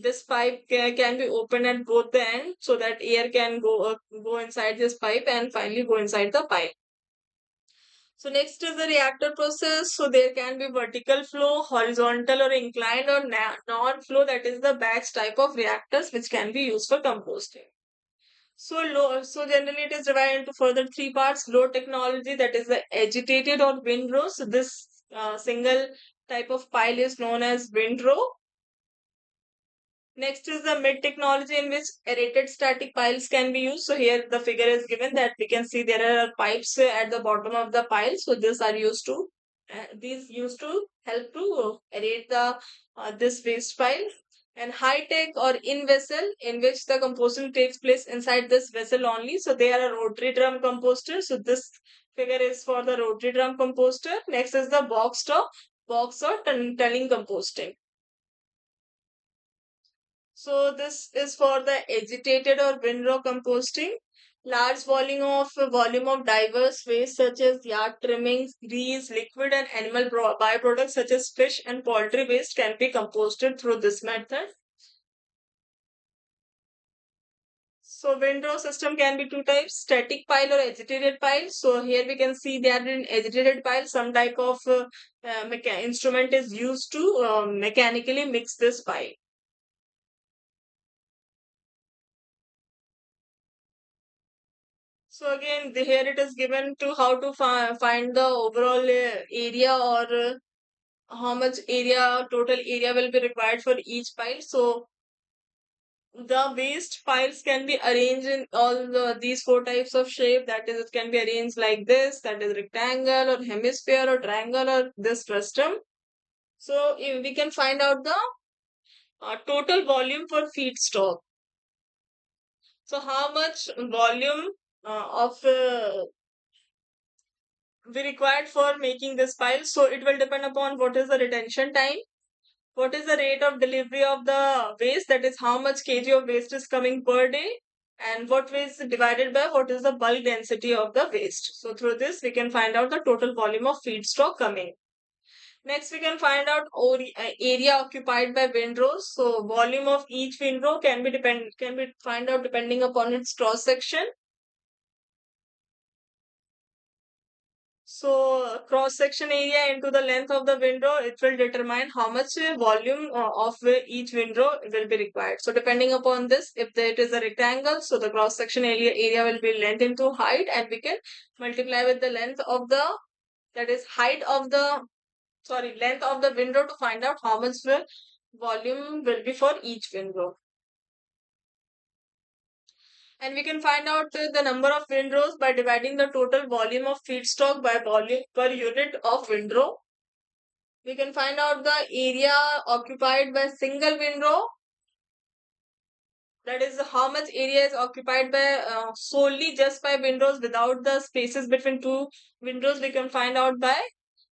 this pipe can be opened at both the ends, so that air can go inside this pipe and finally go inside the pipe. So next is the reactor process. So there can be vertical flow, horizontal or inclined, or non-flow, that is the batch type of reactors, which can be used for composting. So generally it is divided into further three parts. Low technology, that is the agitated or windrow. So this single type of pile is known as windrow. Next is the mid technology, in which aerated static piles can be used. So here the figure is given that we can see there are pipes at the bottom of the pile. So these used to help to aerate the this waste pile. And high tech or in vessel, in which the composting takes place inside this vessel only. So they are a rotary drum composter. So this figure is for the rotary drum composter. Next is the box or tunneling composting. So this is for the agitated or windrow composting. Large volume of diverse waste, such as yard trimmings, grease, liquid and animal byproducts such as fish and poultry waste, can be composted through this method. So windrow system can be two types, static pile or agitated pile. So here we can see that in agitated pile, some type of instrument is used to mechanically mix this pile. So again, here it is given to how to find the overall area or how much area, total area will be required for each pile. So the waste piles can be arranged in all these four types of shape. That is, it can be arranged like this, that is rectangle or hemisphere or triangle or this frustum. So if we can find out the total volume for feedstock. So how much volume of we required for making this pile. So it will depend upon what is the retention time, what is the rate of delivery of the waste, that is how much kg of waste is coming per day, and what waste divided by what is the bulk density of the waste. So through this we can find out the total volume of feedstock coming. Next we can find out area occupied by windrows. So volume of each windrow can be find out depending upon its cross section. So cross section area into the length of the window, it will determine how much volume of each window will be required. So depending upon this, if it is a rectangle, so the cross section area will be length into height, and we can multiply with the length of the, that is height of the, sorry, length of the window to find out how much volume will be for each window. And we can find out the number of windrows by dividing the total volume of feedstock by volume per unit of windrow. We can find out the area occupied by single windrow. That is how much area is occupied by solely just by windows without the spaces between two windows. We can find out by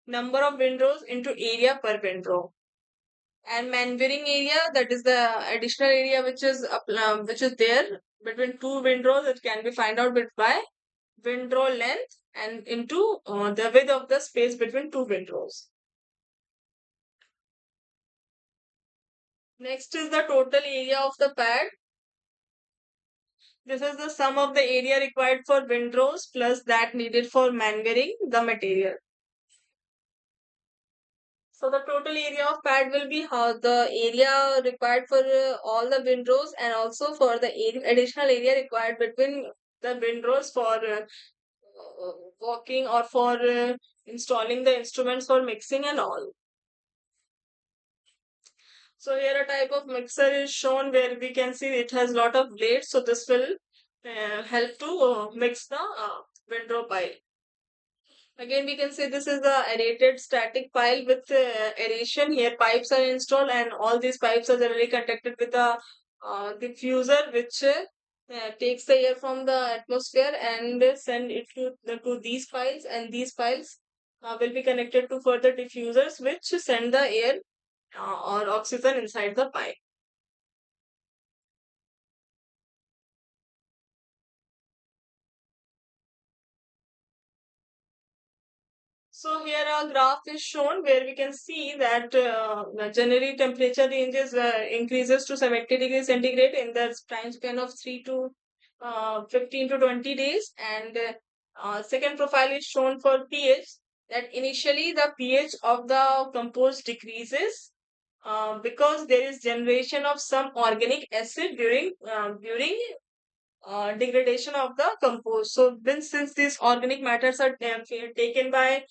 number of windows into area per window. And maneuvering area, that is the additional area which is there between two windows. It can be find out by windrow length and into the width of the space between two windows. Next is the total area of the pad. This is the sum of the area required for windrows plus that needed for maneuvering the material. So the total area of pad will be how the area required for all the windrows, and also for the additional area required between the windrows for walking or for installing the instruments for mixing and all. So here a type of mixer is shown where we can see it has lot of blades. So this will help to mix the windrow pile. Again, we can say this is the aerated static pile with aeration. Here pipes are installed, and all these pipes are generally connected with a diffuser which takes the air from the atmosphere and send it to these piles, and these piles will be connected to further diffusers which send the air or oxygen inside the pipe. So here a graph is shown where we can see that the generally temperature ranges increases to 70 degrees centigrade in the time span of 3 to 15 to 20 days. And second profile is shown for pH, that initially the pH of the compost decreases because there is generation of some organic acid during degradation of the compost. So then since these organic matters are taken by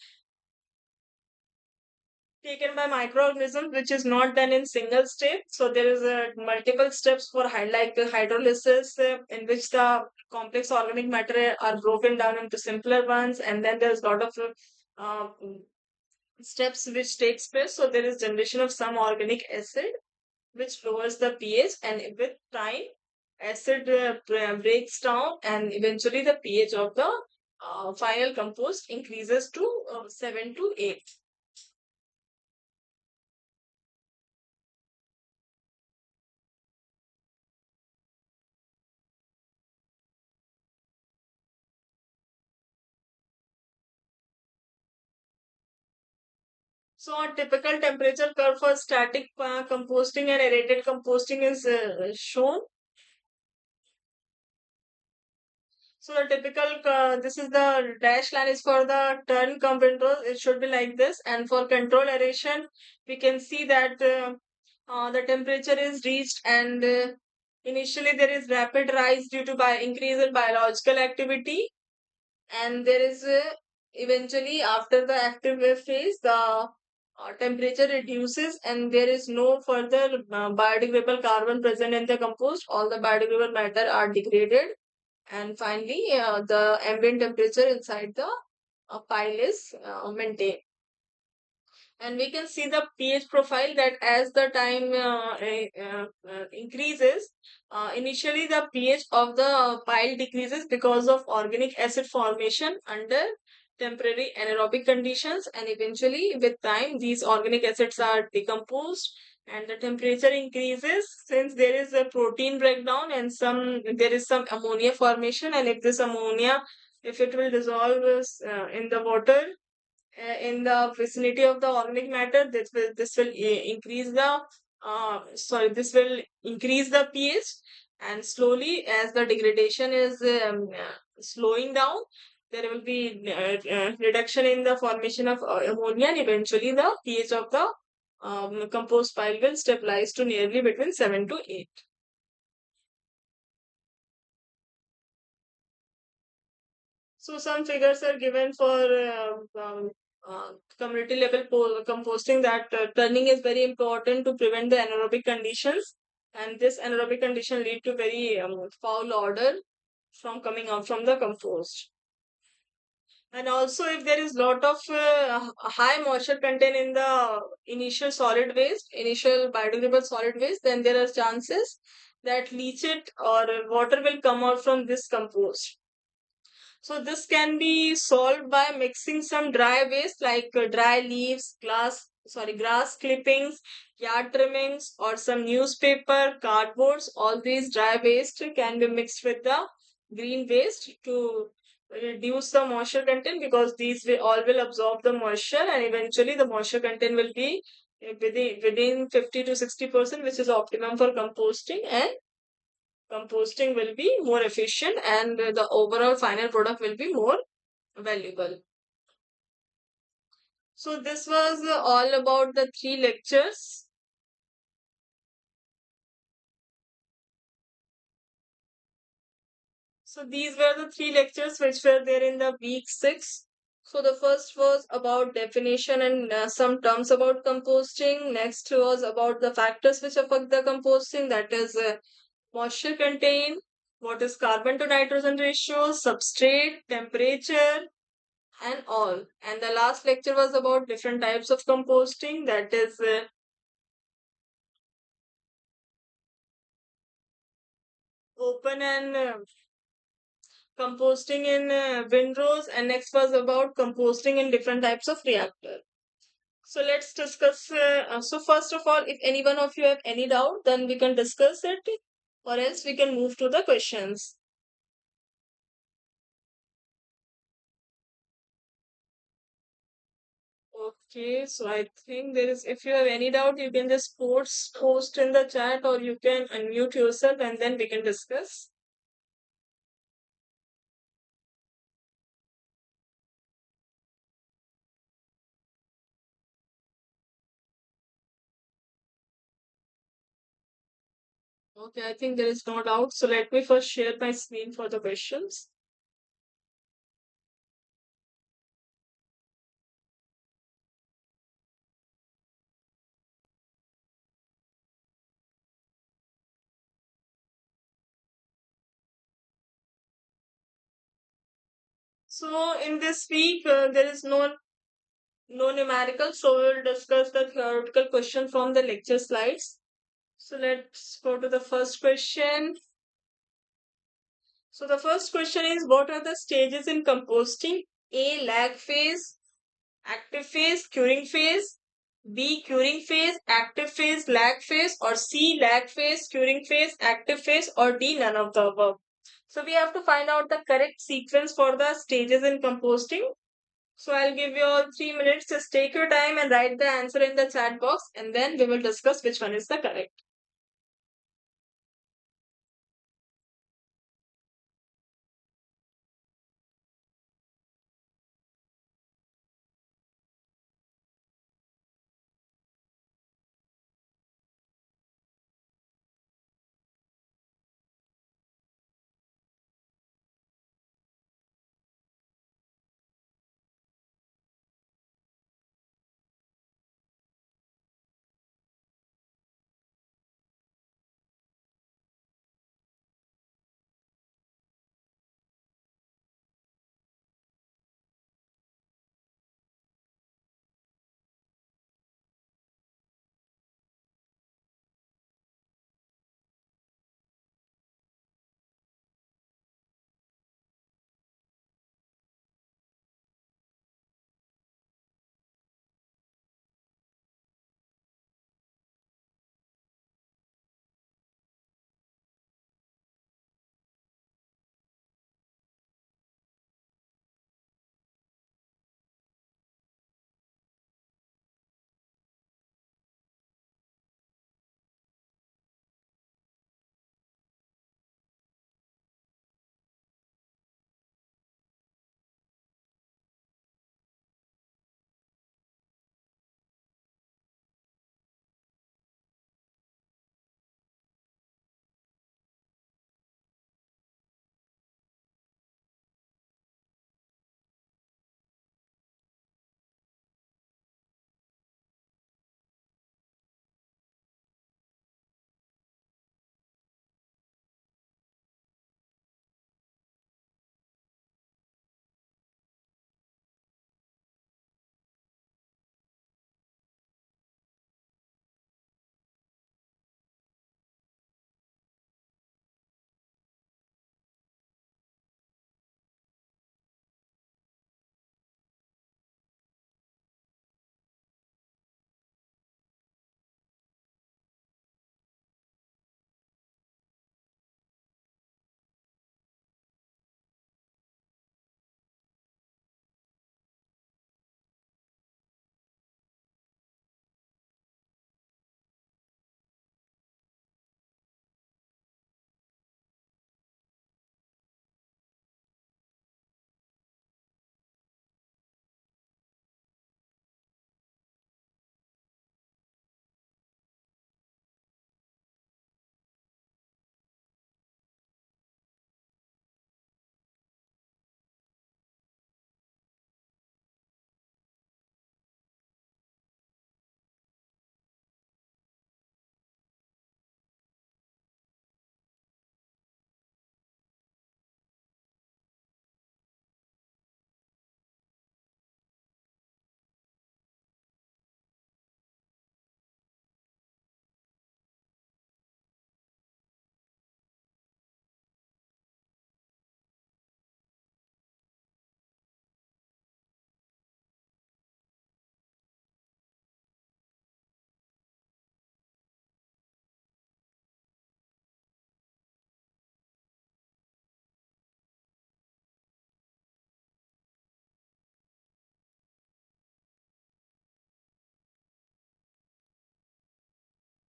microorganisms, which is not done in single step. So there is multiple steps for like hydrolysis, in which the complex organic matter are broken down into simpler ones, and then there's a lot of uh, steps which takes place. So there is generation of some organic acid which lowers the pH, and with time acid breaks down, and eventually the pH of the final compost increases to 7 to 8. So a typical temperature curve for static composting and aerated composting is shown. So the typical, this is the dash line is for the turn control. It should be like this. And for control aeration, we can see that the temperature is reached, and initially there is rapid rise due to by increase in biological activity, and there is eventually after the active wave phase the temperature reduces, and there is no further biodegradable carbon present in the compost. All the biodegradable matter are degraded, and finally the ambient temperature inside the pile is maintained. And we can see the pH profile that as the time increases, initially the pH of the pile decreases because of organic acid formation under temporary anaerobic conditions, and eventually with time these organic acids are decomposed and the temperature increases since there is a protein breakdown and there is some ammonia formation. And if this ammonia, if it will dissolve in the water in the vicinity of the organic matter, this will increase the this will increase the pH, and slowly as the degradation is slowing down, there will be reduction in the formation of ammonia, and eventually the pH of the compost pile will stabilize to nearly between 7 to 8. So some figures are given for community level composting, that turning is very important to prevent the anaerobic conditions, and this anaerobic condition lead to very foul odor from coming out from the compost. And also if there is lot of high moisture content in the initial biodegradable solid waste, then there are chances that leachate or water will come out from this compost. So this can be solved by mixing some dry waste like dry leaves, grass clippings, yard trimmings, or some newspaper, cardboards. All these dry waste can be mixed with the green waste to reduce the moisture content, because these will all will absorb the moisture, and eventually the moisture content will be within 50 to 60%, which is optimum for composting, and composting will be more efficient, and the overall final product will be more valuable. So this was all about the three lectures. So these were the three lectures which were there in the week 6. So the first was about definition and some terms about composting. Next was about the factors which affect the composting, that is moisture content, what is carbon to nitrogen ratio, substrate, temperature, and all. And the last lecture was about different types of composting, that is open and composting in windrows, and next was about composting in different types of reactor. So let's discuss. So first of all, if any one of you have any doubt, then we can discuss it, or else we can move to the questions. Okay, so I think there is, if you have any doubt, you can just post in the chat, or you can unmute yourself and then we can discuss. Okay, I think there is no doubt. So let me first share my screen for the questions. So in this week, there is no numerical, so we'll discuss the theoretical question from the lecture slides. So let's go to the first question. So the first question is, what are the stages in composting? A, lag phase, active phase, curing phase. B, curing phase, active phase, lag phase. Or C, lag phase, curing phase, active phase. Or D, none of the above. So we have to find out the correct sequence for the stages in composting. So I'll give you all 3 minutes. Just take your time and write the answer in the chat box, and then we will discuss which one is the correct.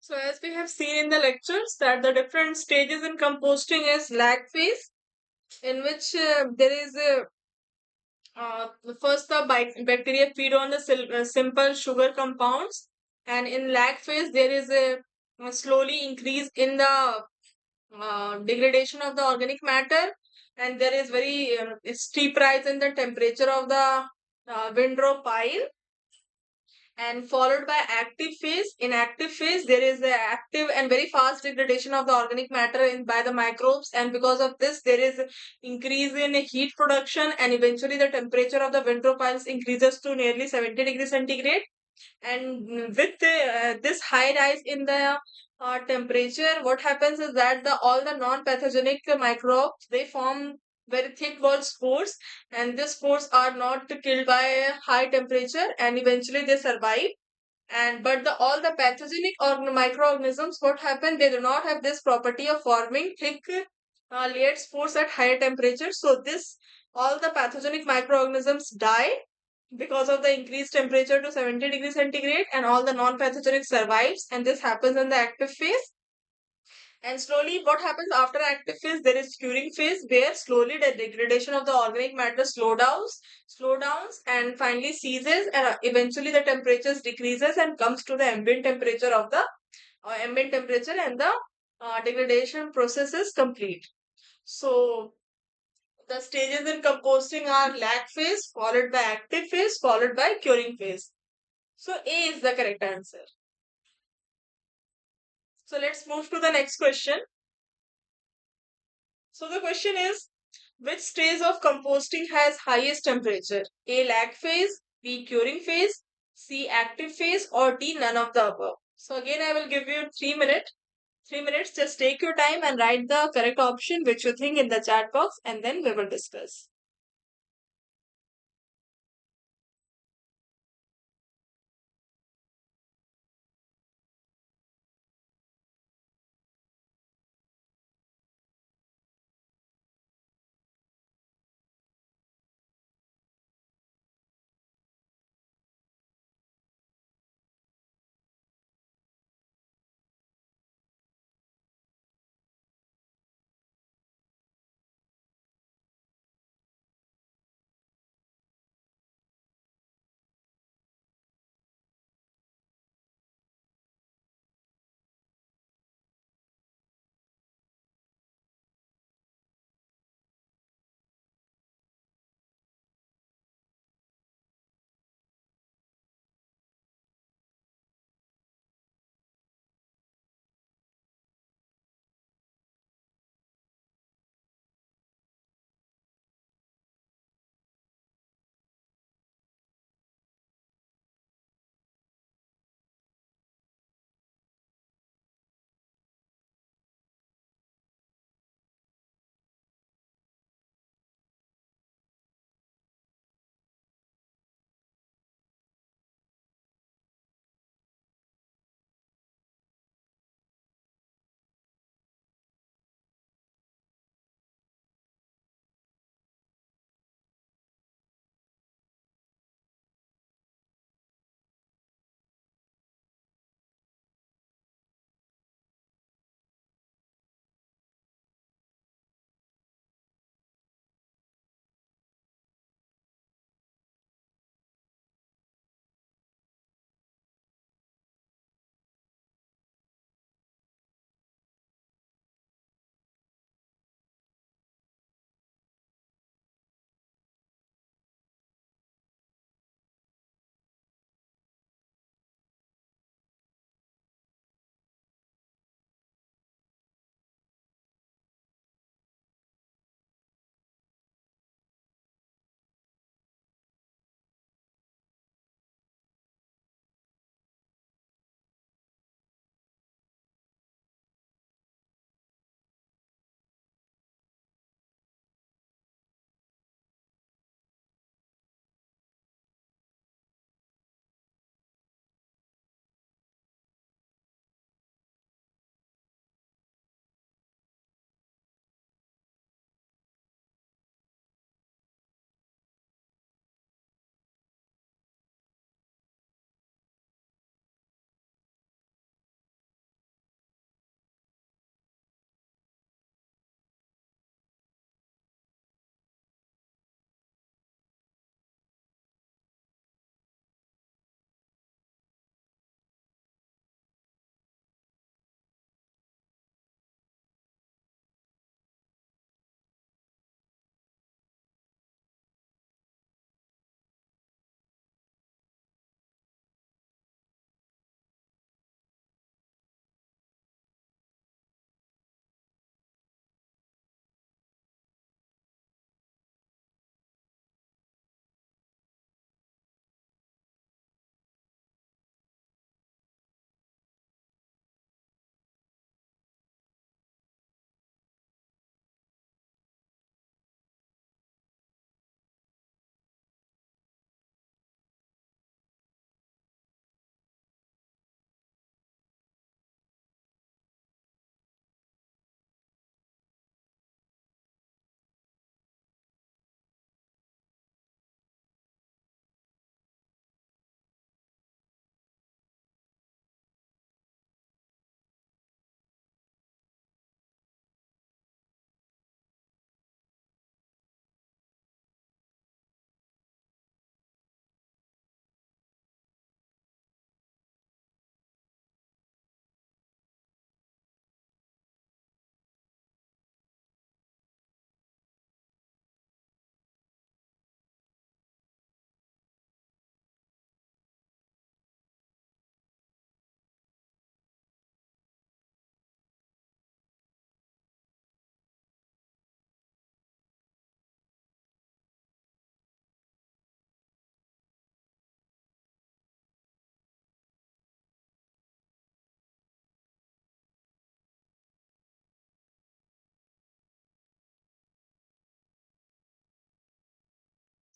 So as we have seen in the lectures that the different stages in composting is lag phase, in which there is a first the bacteria feed on the simple sugar compounds, and in lag phase there is a slowly increase in the degradation of the organic matter, and there is very steep rise in the temperature of the windrow pile, and followed by active phase. In active phase, there is the active and very fast degradation of the organic matter by the microbes, and because of this, there is increase in heat production, and eventually the temperature of the windrow piles increases to nearly 70 degrees centigrade. And with this high rise in the temperature, what happens is that all the non-pathogenic microbes, they form very thick wall spores, and these spores are not killed by high temperature, and eventually they survive. And but all the pathogenic or microorganisms, what happen, they do not have this property of forming thick layered spores at higher temperature. So this, all the pathogenic microorganisms die because of the increased temperature to 70 degrees centigrade, and all the non-pathogenic survives, and this happens in the active phase. And slowly what happens after active phase, there is curing phase, where slowly the degradation of the organic matter slow downs and finally ceases, and eventually the temperatures decreases and comes to the ambient temperature of the ambient temperature, and the degradation process is complete. So the stages in composting are lag phase, followed by active phase, followed by curing phase. So A is the correct answer. So let's move to the next question. So the question is, which stage of composting has highest temperature? A lag phase, B curing phase, C active phase, or D none of the above. So again I will give you 3 minutes. 3 minutes, just take your time and write the correct option which you think in the chat box, and then we will discuss.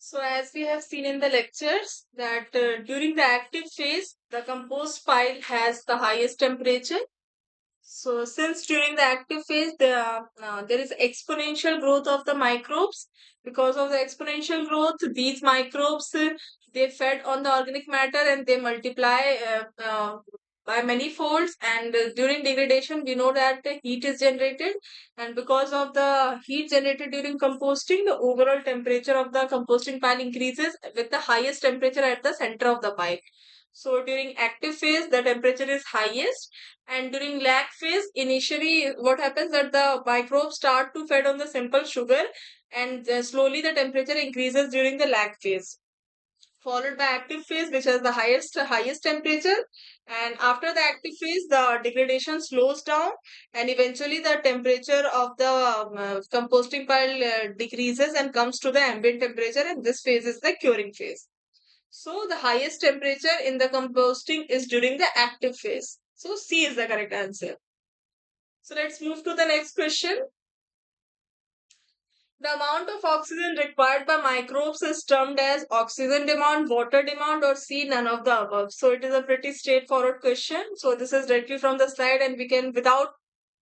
So as we have seen in the lectures that during the active phase, the compost pile has the highest temperature. So since during the active phase, there is exponential growth of the microbes. Because of the exponential growth, these microbes, they fed on the organic matter and they multiply by many folds. And during degradation, we know that the heat is generated. And because of the heat generated during composting, the overall temperature of the composting pile increases with the highest temperature at the center of the pile. So during active phase, the temperature is highest, and during lag phase, initially what happens that the microbes start to feed on the simple sugar, and slowly the temperature increases during the lag phase, followed by active phase, which has the highest temperature. And after the active phase, the degradation slows down, and eventually the temperature of the composting pile decreases and comes to the ambient temperature, and this phase is the curing phase. So the highest temperature in the composting is during the active phase. So C is the correct answer. So let's move to the next question. The amount of oxygen required by microbes is termed as oxygen demand, water demand, or C, none of the above. So it is a pretty straightforward question. So this is directly from the slide, and we can, without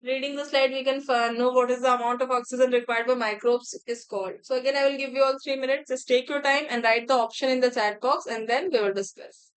reading the slide, we can know what is the amount of oxygen required by microbes is called. So again, I will give you all 3 minutes. Just take your time and write the option in the chat box, and then we will discuss.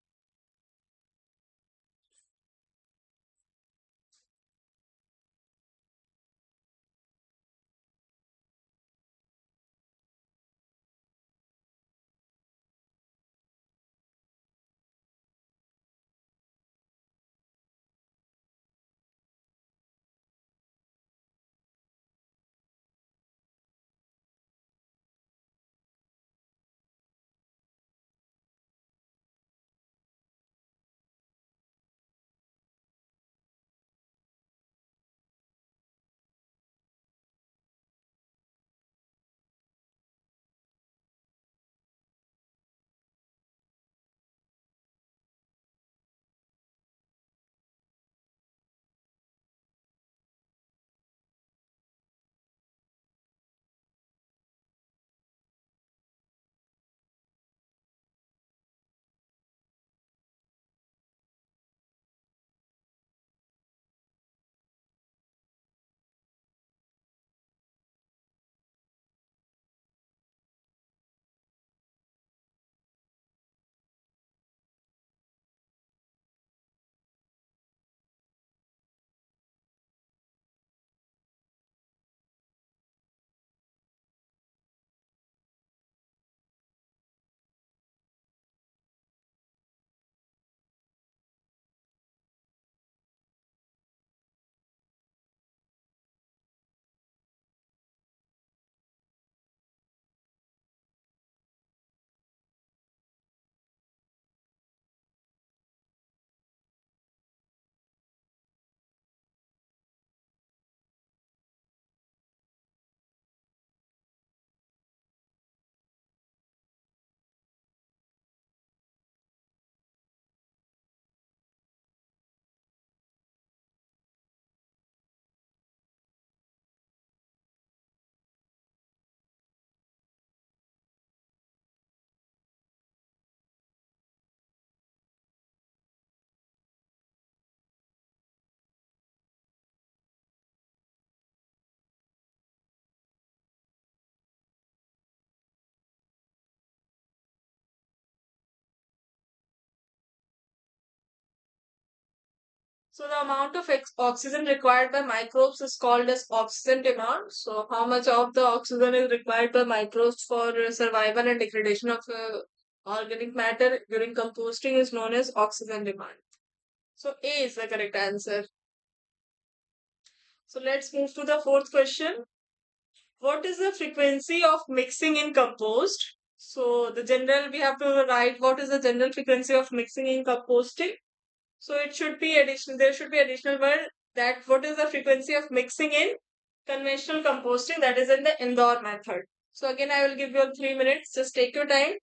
So the amount of oxygen required by microbes is called as oxygen demand. So how much of the oxygen is required by microbes for survival and degradation of organic matter during composting is known as oxygen demand. So A is the correct answer. So let's move to the fourth question. What is the frequency of mixing in compost? So the general, we have to write what is the general frequency of mixing in composting. So it should be additional, there should be additional word that what is the frequency of mixing in conventional composting, that is in the indoor method. So again, I will give you all 3 minutes. Just take your time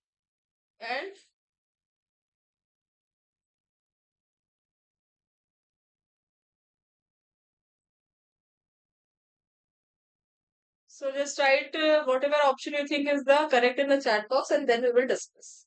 and So just write whatever option you think is the correct in the chat box, and then we will discuss.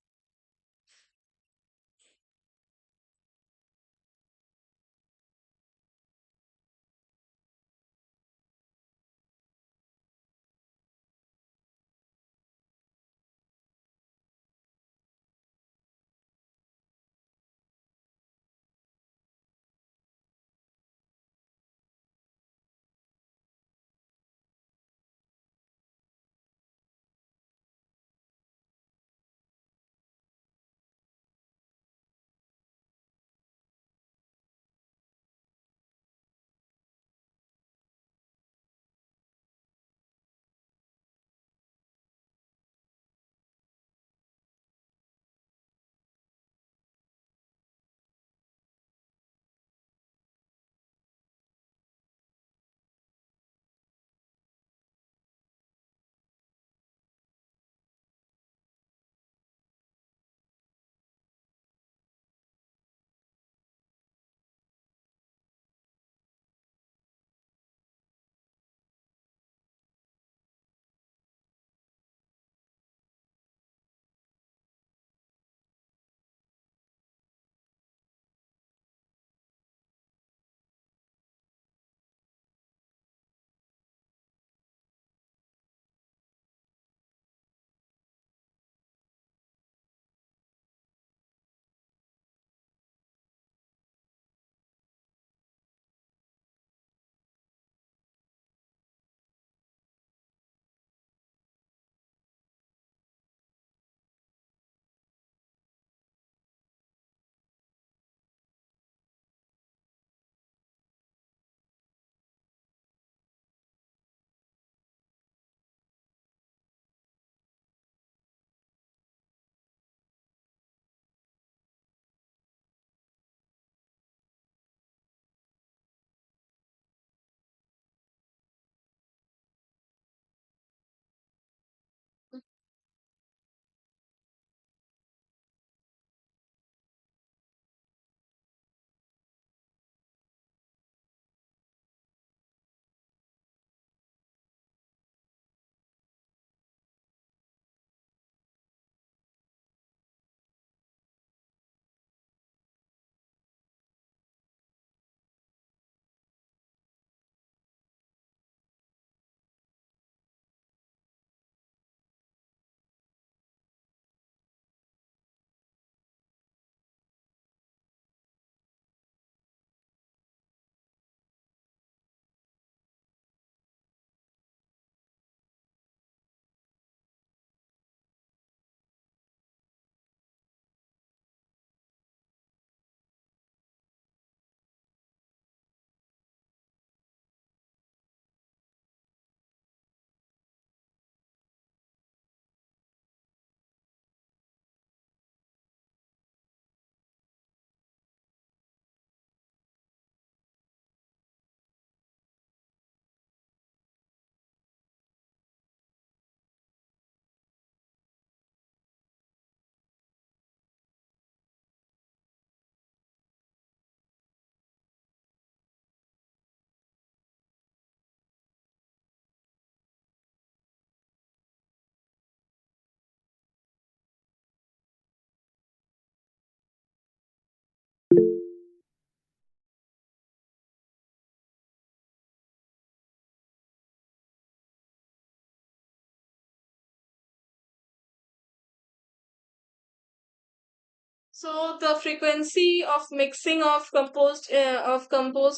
So the frequency of mixing of compost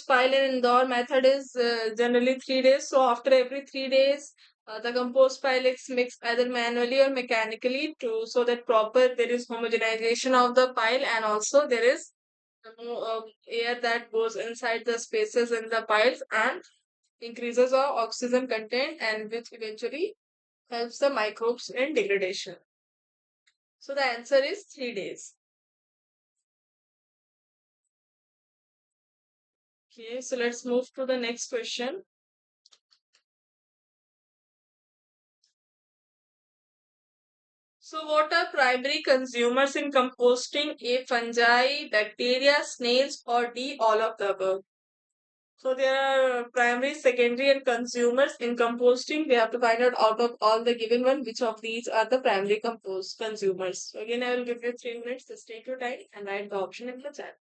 pile in Indore method is generally 3 days. So after every 3 days, the compost pile is mixed either manually or mechanically to so that proper there is homogenization of the pile, and also there is air that goes inside the spaces in the piles and increases our oxygen content, and which eventually helps the microbes in degradation. So the answer is 3 days. Okay, so let's move to the next question. So, what are primary consumers in composting? A, fungi, bacteria, snails, or D, all of the above? So there are primary, secondary, and consumers in composting. We have to find out of all the given one which of these are the primary compose consumers. So again, I will give you 3 minutes to take your time and write the option in the chat.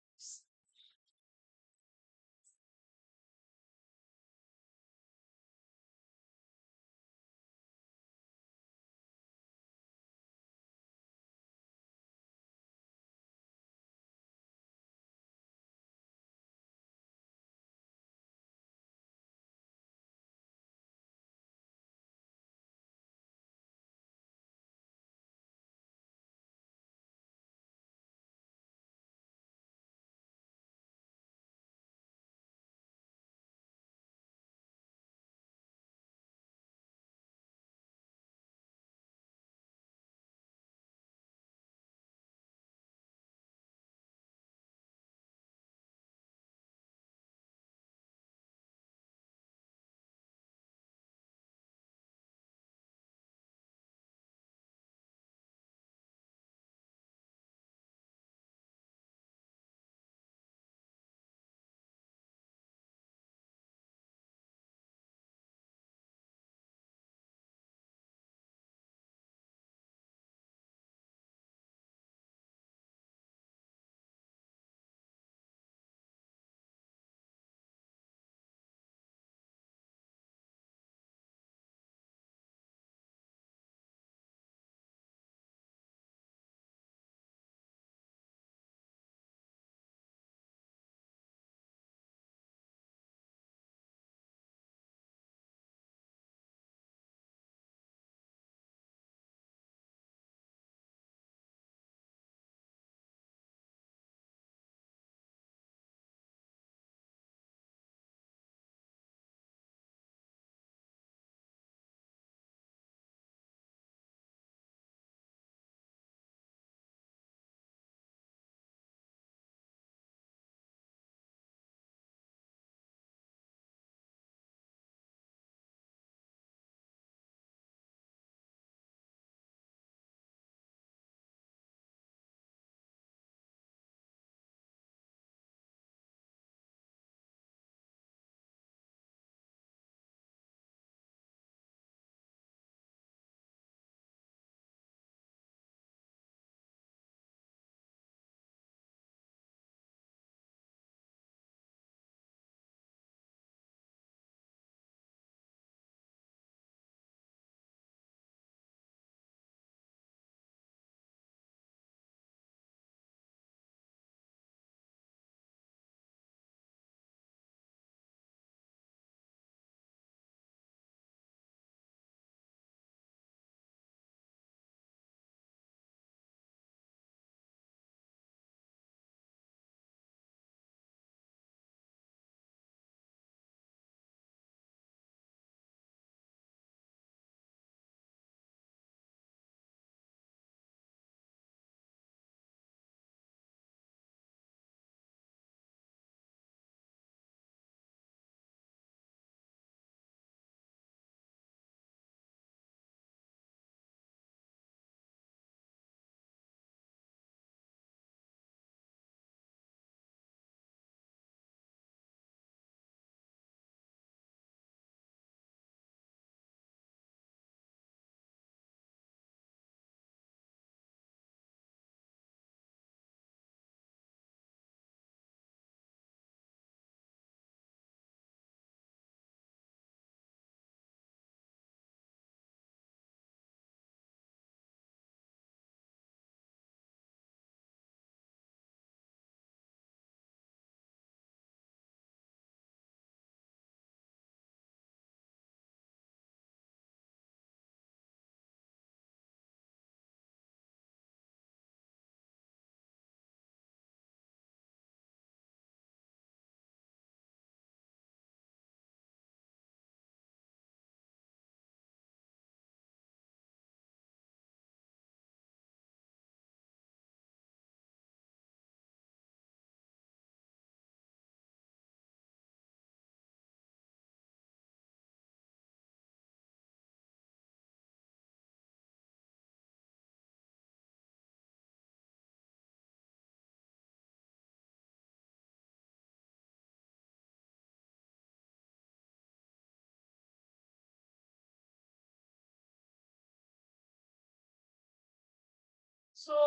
So,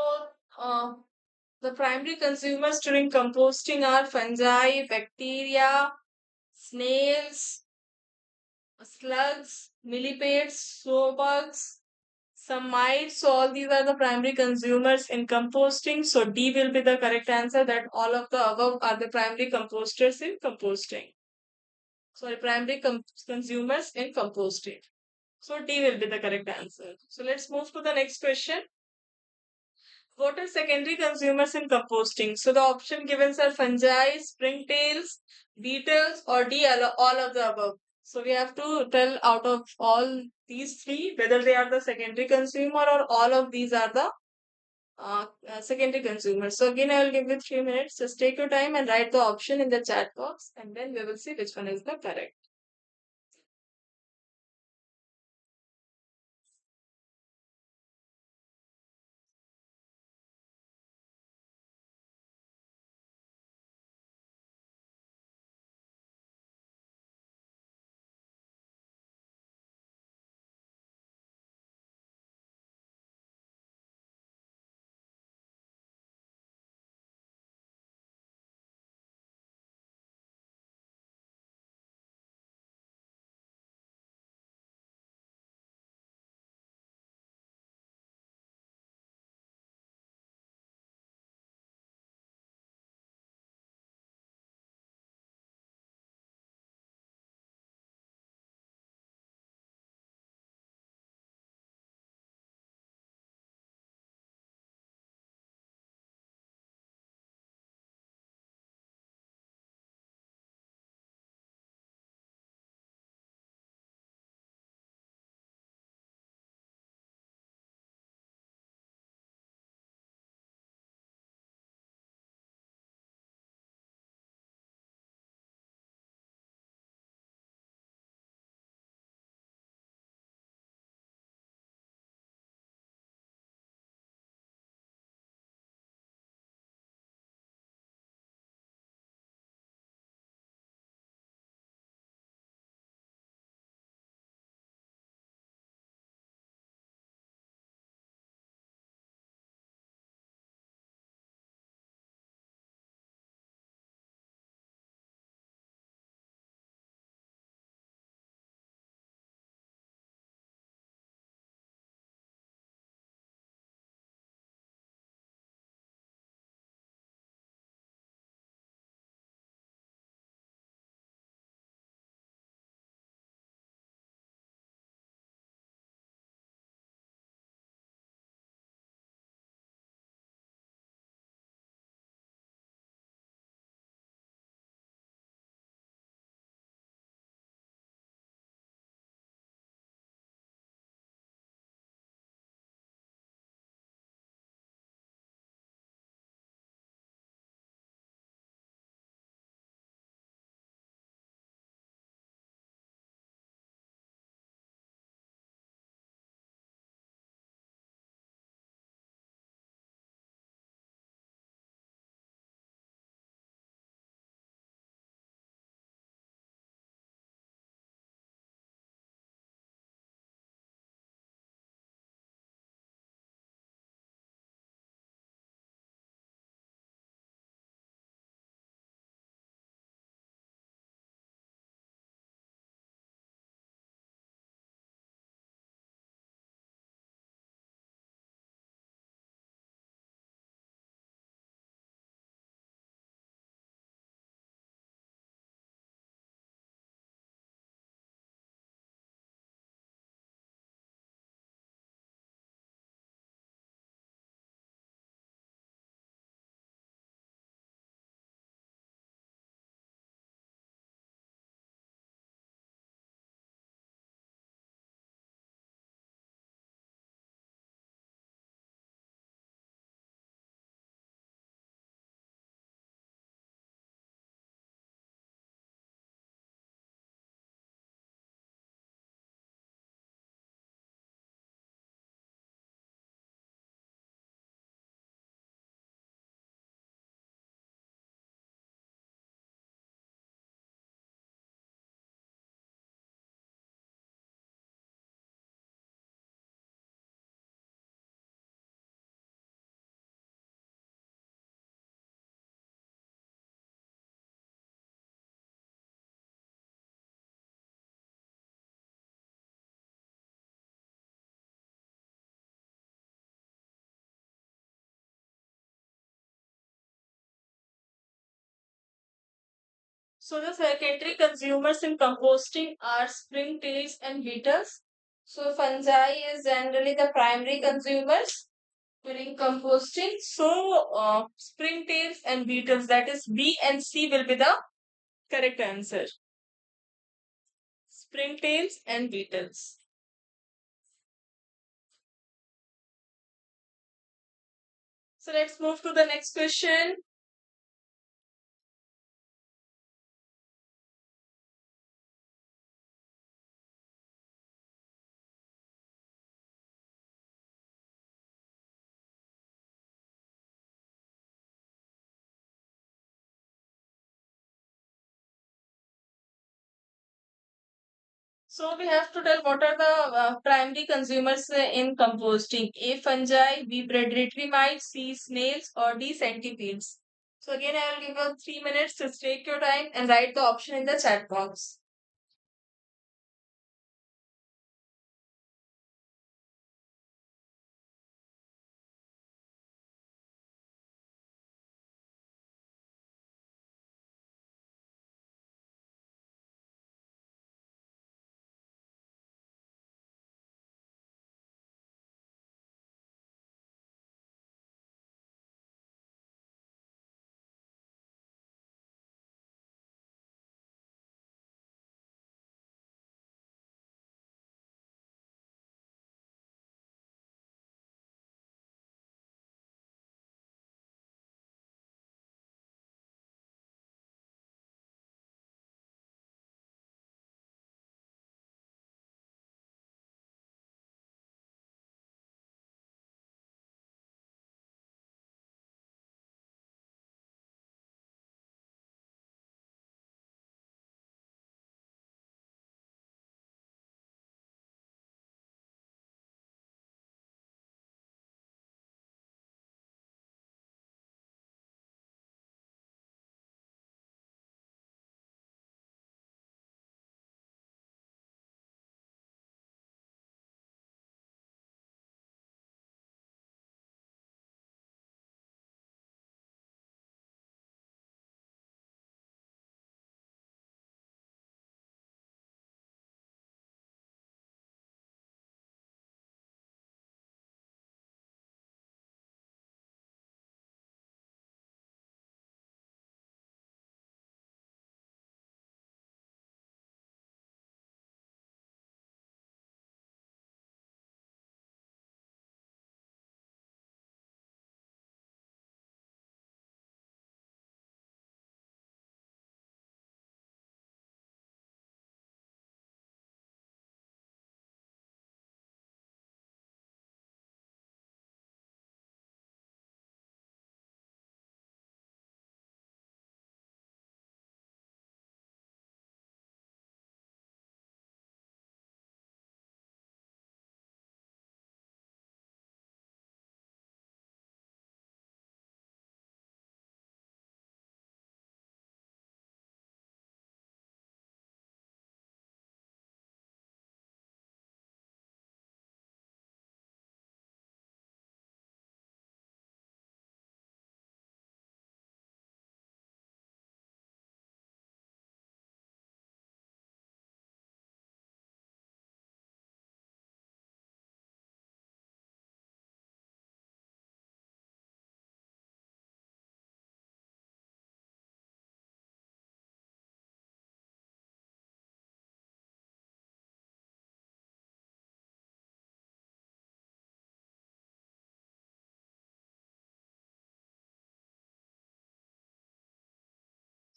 uh, the primary consumers during composting are fungi, bacteria, snails, slugs, millipedes, slow bugs, some mites. So all these are the primary consumers in composting. So D will be the correct answer, that all of the above are the primary composters in composting. Sorry, primary consumers in composting. So D will be the correct answer. So let's move to the next question. What are secondary consumers in composting? So the option given are fungi, springtails, beetles, or D, all of the above. So we have to tell out of all these three whether they are the secondary consumer or all of these are the secondary consumers. So again, I will give you 3 minutes. Just take your time and write the option in the chat box, and then we will see which one is the correct. So the secondary consumers in composting are springtails and beetles. So fungi is generally the primary consumers during composting. So springtails and beetles, that is B and C, will be the correct answer. Springtails and beetles. So let's move to the next question. So we have to tell what are the primary consumers in composting. A. Fungi, B. Predatory mites, C. Snails, or D. Centipedes. So again, I will give you 3 minutes to take your time and write the option in the chat box.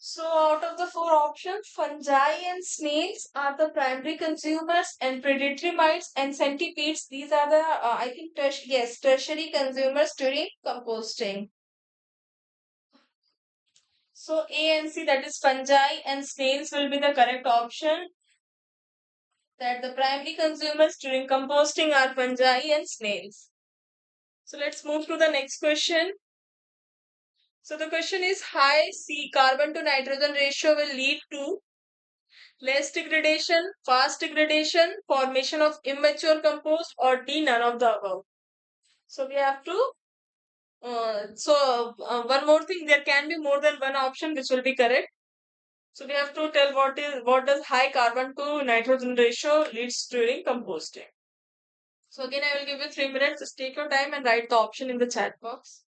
So out of the four options, fungi and snails are the primary consumers, and predatory mites and centipedes, these are the, I think, tertiary consumers during composting. So A and C, that is fungi and snails, will be the correct option. That the primary consumers during composting are fungi and snails. So let's move to the next question. So the question is, high C carbon to nitrogen ratio will lead to less degradation, fast degradation, formation of immature compost, or D, none of the above. So we have to, one more thing, there can be more than one option which will be correct. So we have to tell what does high carbon to nitrogen ratio leads during composting. So again, I will give you 3 minutes. Just take your time and write the option in the chat box.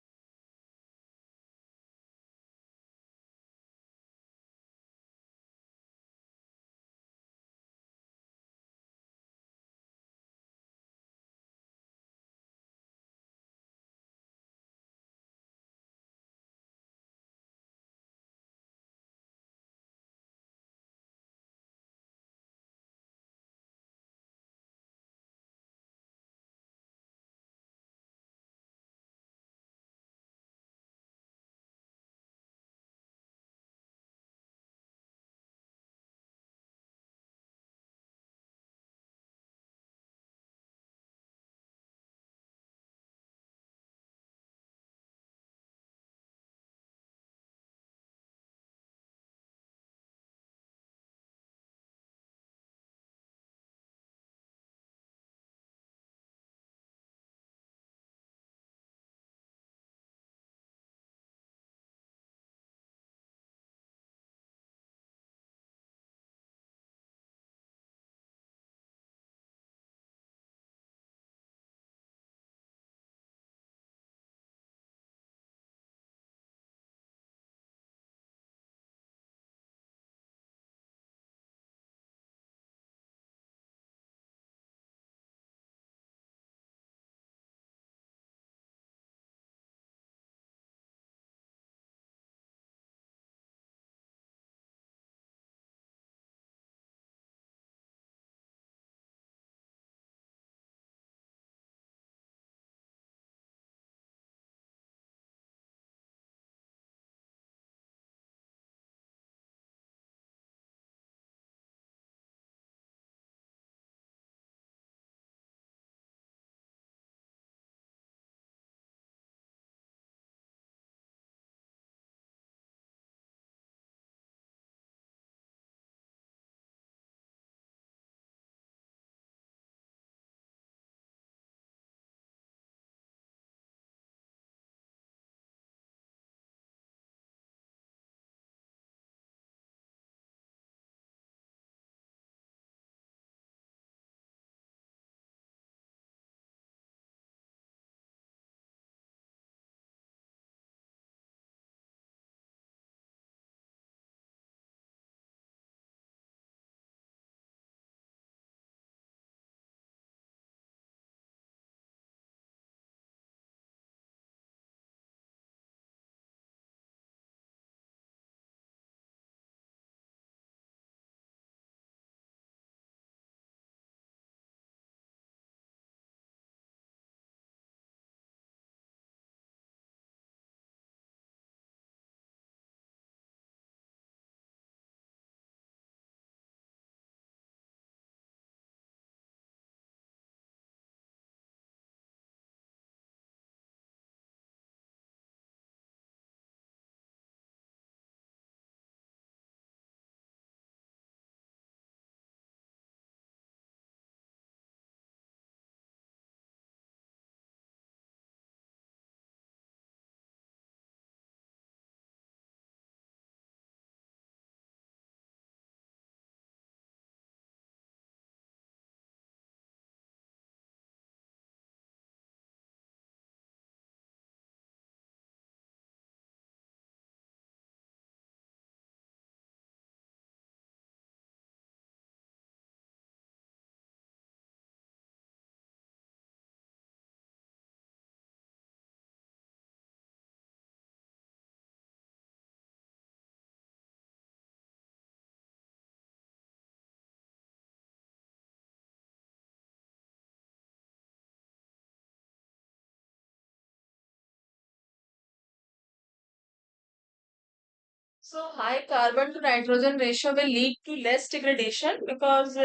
So high carbon to nitrogen ratio will lead to less degradation because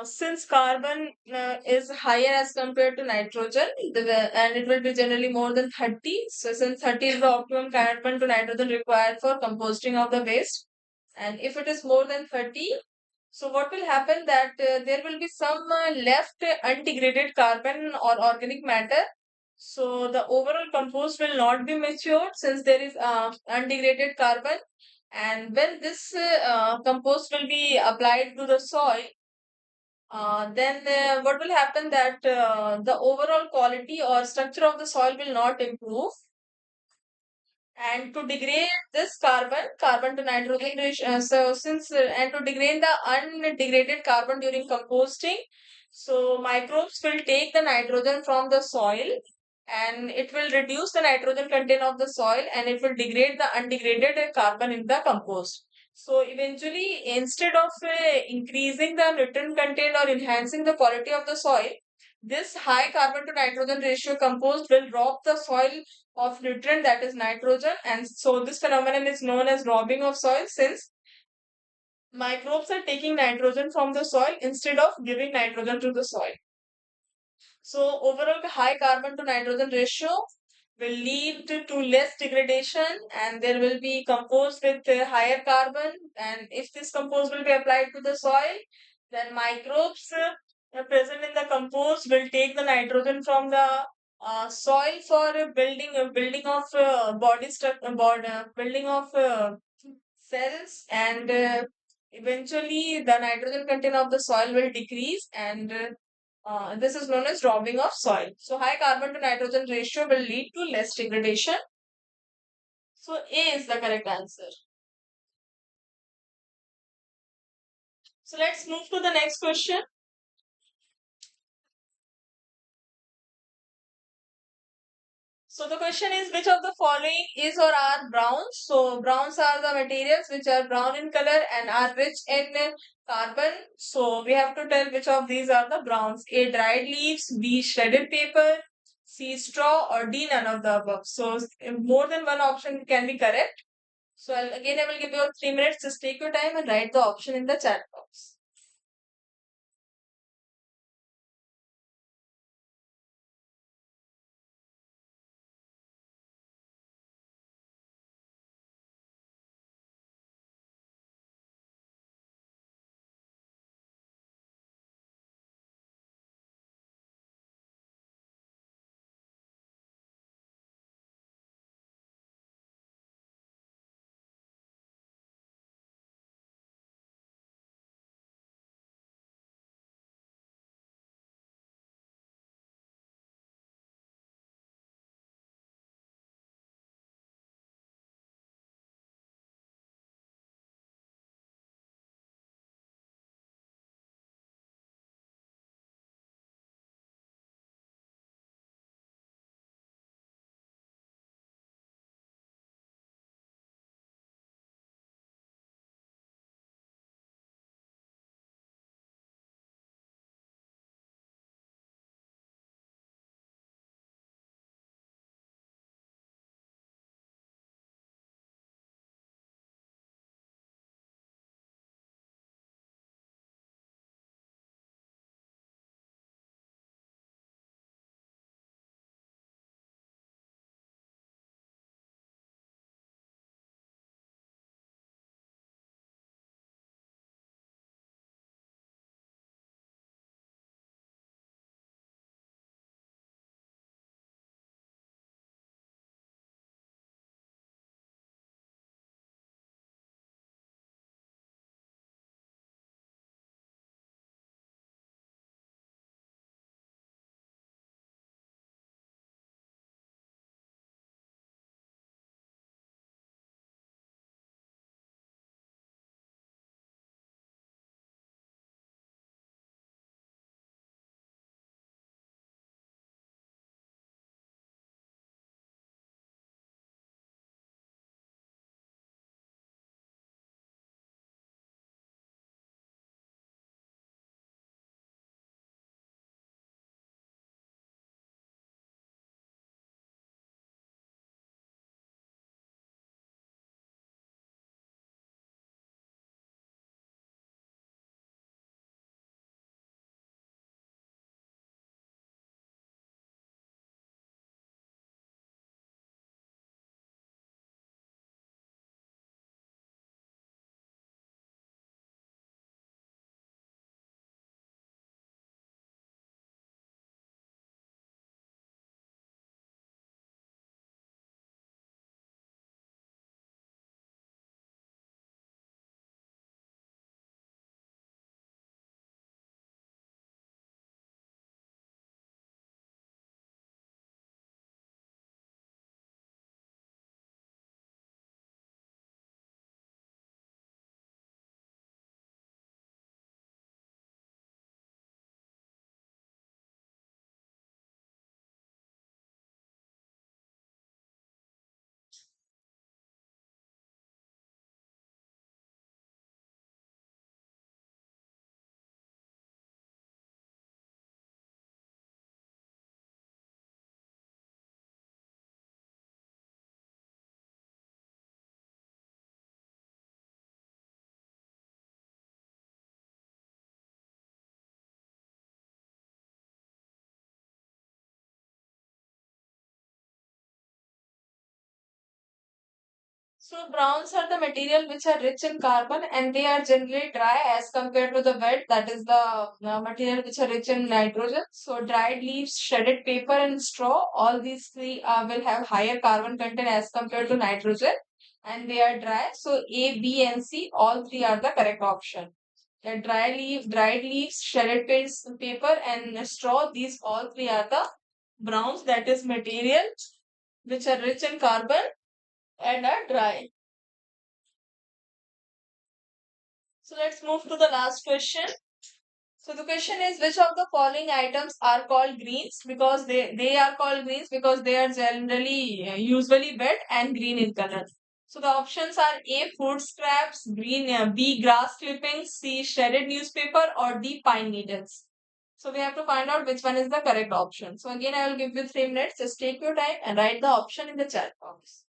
since carbon is higher as compared to nitrogen, and it will be generally more than 30. So since 30 is the optimum carbon to nitrogen required for composting of the waste, and if it is more than 30, so what will happen that there will be some left undegraded carbon or organic matter. So the overall compost will not be matured since there is undegraded carbon. And when this compost will be applied to the soil, then what will happen that the overall quality or structure of the soil will not improve. And to degrade this carbon to nitrogen ratio, so since and to degrade the undegraded carbon during composting, so microbes will take the nitrogen from the soil, and it will reduce the nitrogen content of the soil, and it will degrade the undegraded carbon in the compost. So eventually, instead of increasing the nutrient content or enhancing the quality of the soil, this high carbon to nitrogen ratio compost will rob the soil of nutrient, that is nitrogen, and so this phenomenon is known as robbing of soil, since microbes are taking nitrogen from the soil instead of giving nitrogen to the soil. So overall high carbon to nitrogen ratio will lead to less degradation, and there will be compost with higher carbon, and if this compost will be applied to the soil, then microbes present in the compost will take the nitrogen from the soil for building of building of cells, and eventually the nitrogen content of the soil will decrease, and this is known as robbing of soil. So high carbon to nitrogen ratio will lead to less degradation. So A is the correct answer. So let's move to the next question. So the question is, which of the following is or are browns? So browns are the materials which are brown in color and are rich in carbon. So we have to tell which of these are the browns. A, dried leaves, B, shredded paper, C, straw, or D, none of the above. So more than one option can be correct. So again, I will give you 3 minutes. Just take your time and write the option in the chat box. So browns are the material which are rich in carbon and they are generally dry as compared to the wet, that is the material which are rich in nitrogen. So dried leaves, shredded paper and straw, all these three will have higher carbon content as compared to nitrogen and they are dry. So A, B and C, all three are the correct option. The dried leaves, shredded paper and straw, these all three are the browns, that is material which are rich in carbon and are dry. So let's move to the last question. So the question is which of the following items are called greens, because they are called greens because they are generally usually wet and green in color. So the options are A, food scraps, B, grass clippings, C, shredded newspaper or D, pine needles. So we have to find out which one is the correct option. So again I will give you 3 minutes. Just take your time and write the option in the chat box.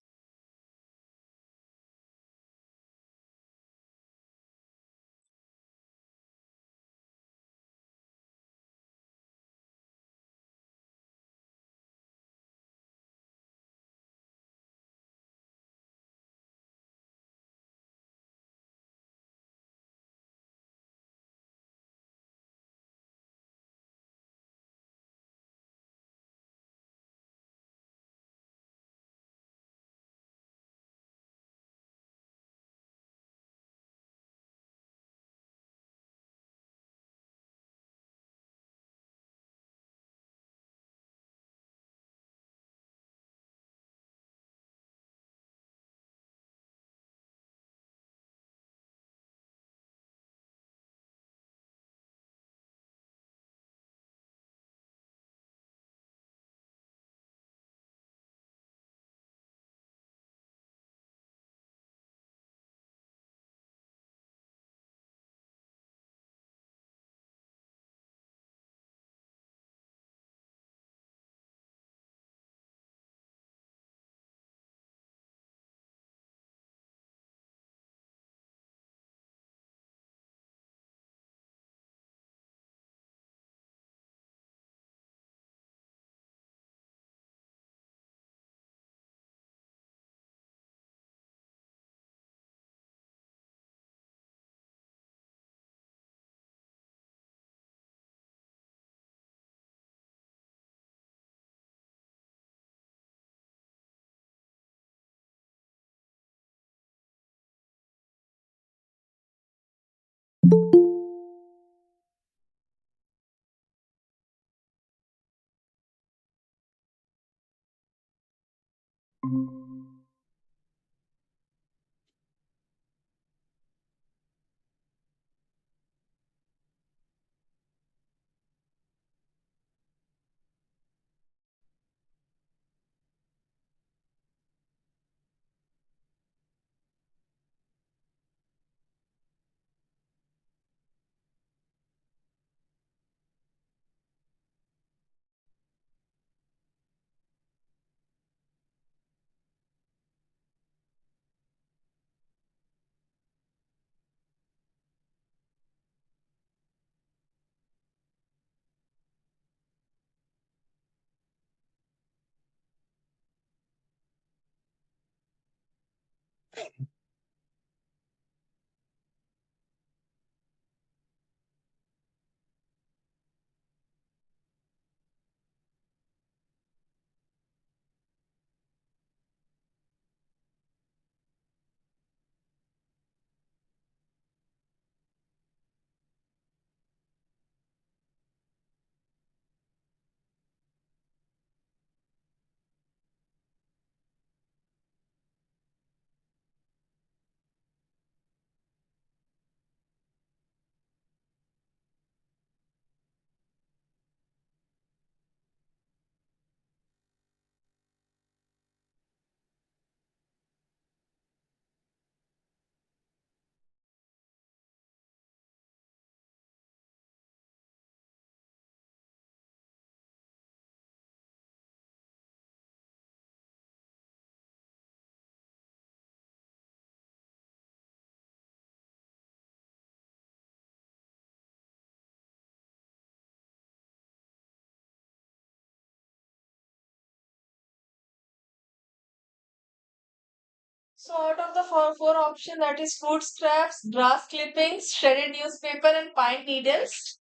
So out of the four options, that is food scraps, grass clippings, shredded newspaper, and pine needles.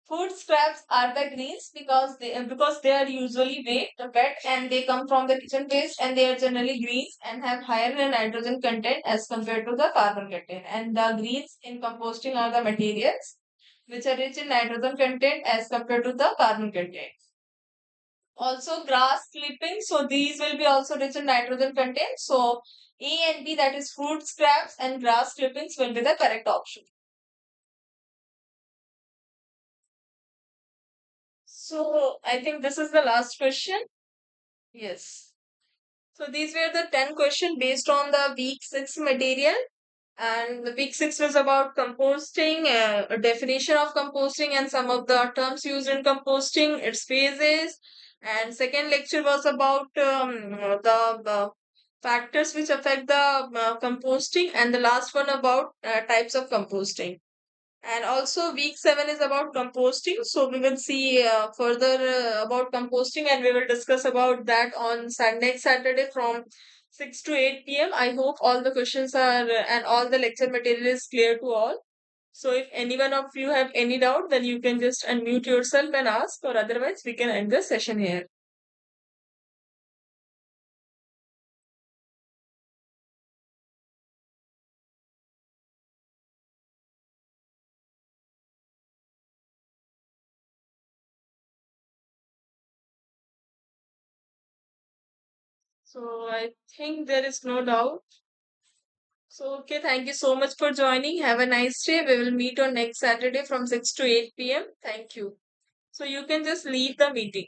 Food scraps are the greens because they are usually wet and they come from the kitchen waste and they are generally greens and have higher nitrogen content as compared to the carbon content. And the greens in composting are the materials which are rich in nitrogen content as compared to the carbon content. Also grass clippings, so these will be also rich in nitrogen content. So A and B, that is food scraps and grass clippings, will be the correct option. So I think this is the last question. Yes. So these were the 10 questions based on the week 6 material. And the week 6 was about composting, a definition of composting and some of the terms used in composting, its phases. And second lecture was about the factors which affect the composting, and the last one about types of composting. And also, week 7 is about composting. So, we will see further about composting and we will discuss about that on next Saturday from 6 to 8 p.m. I hope all the questions are and all the lecture material is clear to all. So, if any one of you have any doubt, then you can just unmute yourself and ask, or otherwise, we can end the session here. So, I think there is no doubt. So, okay, thank you so much for joining. Have a nice day. We will meet on next Saturday from 6 to 8 p.m. Thank you. So, you can just leave the meeting.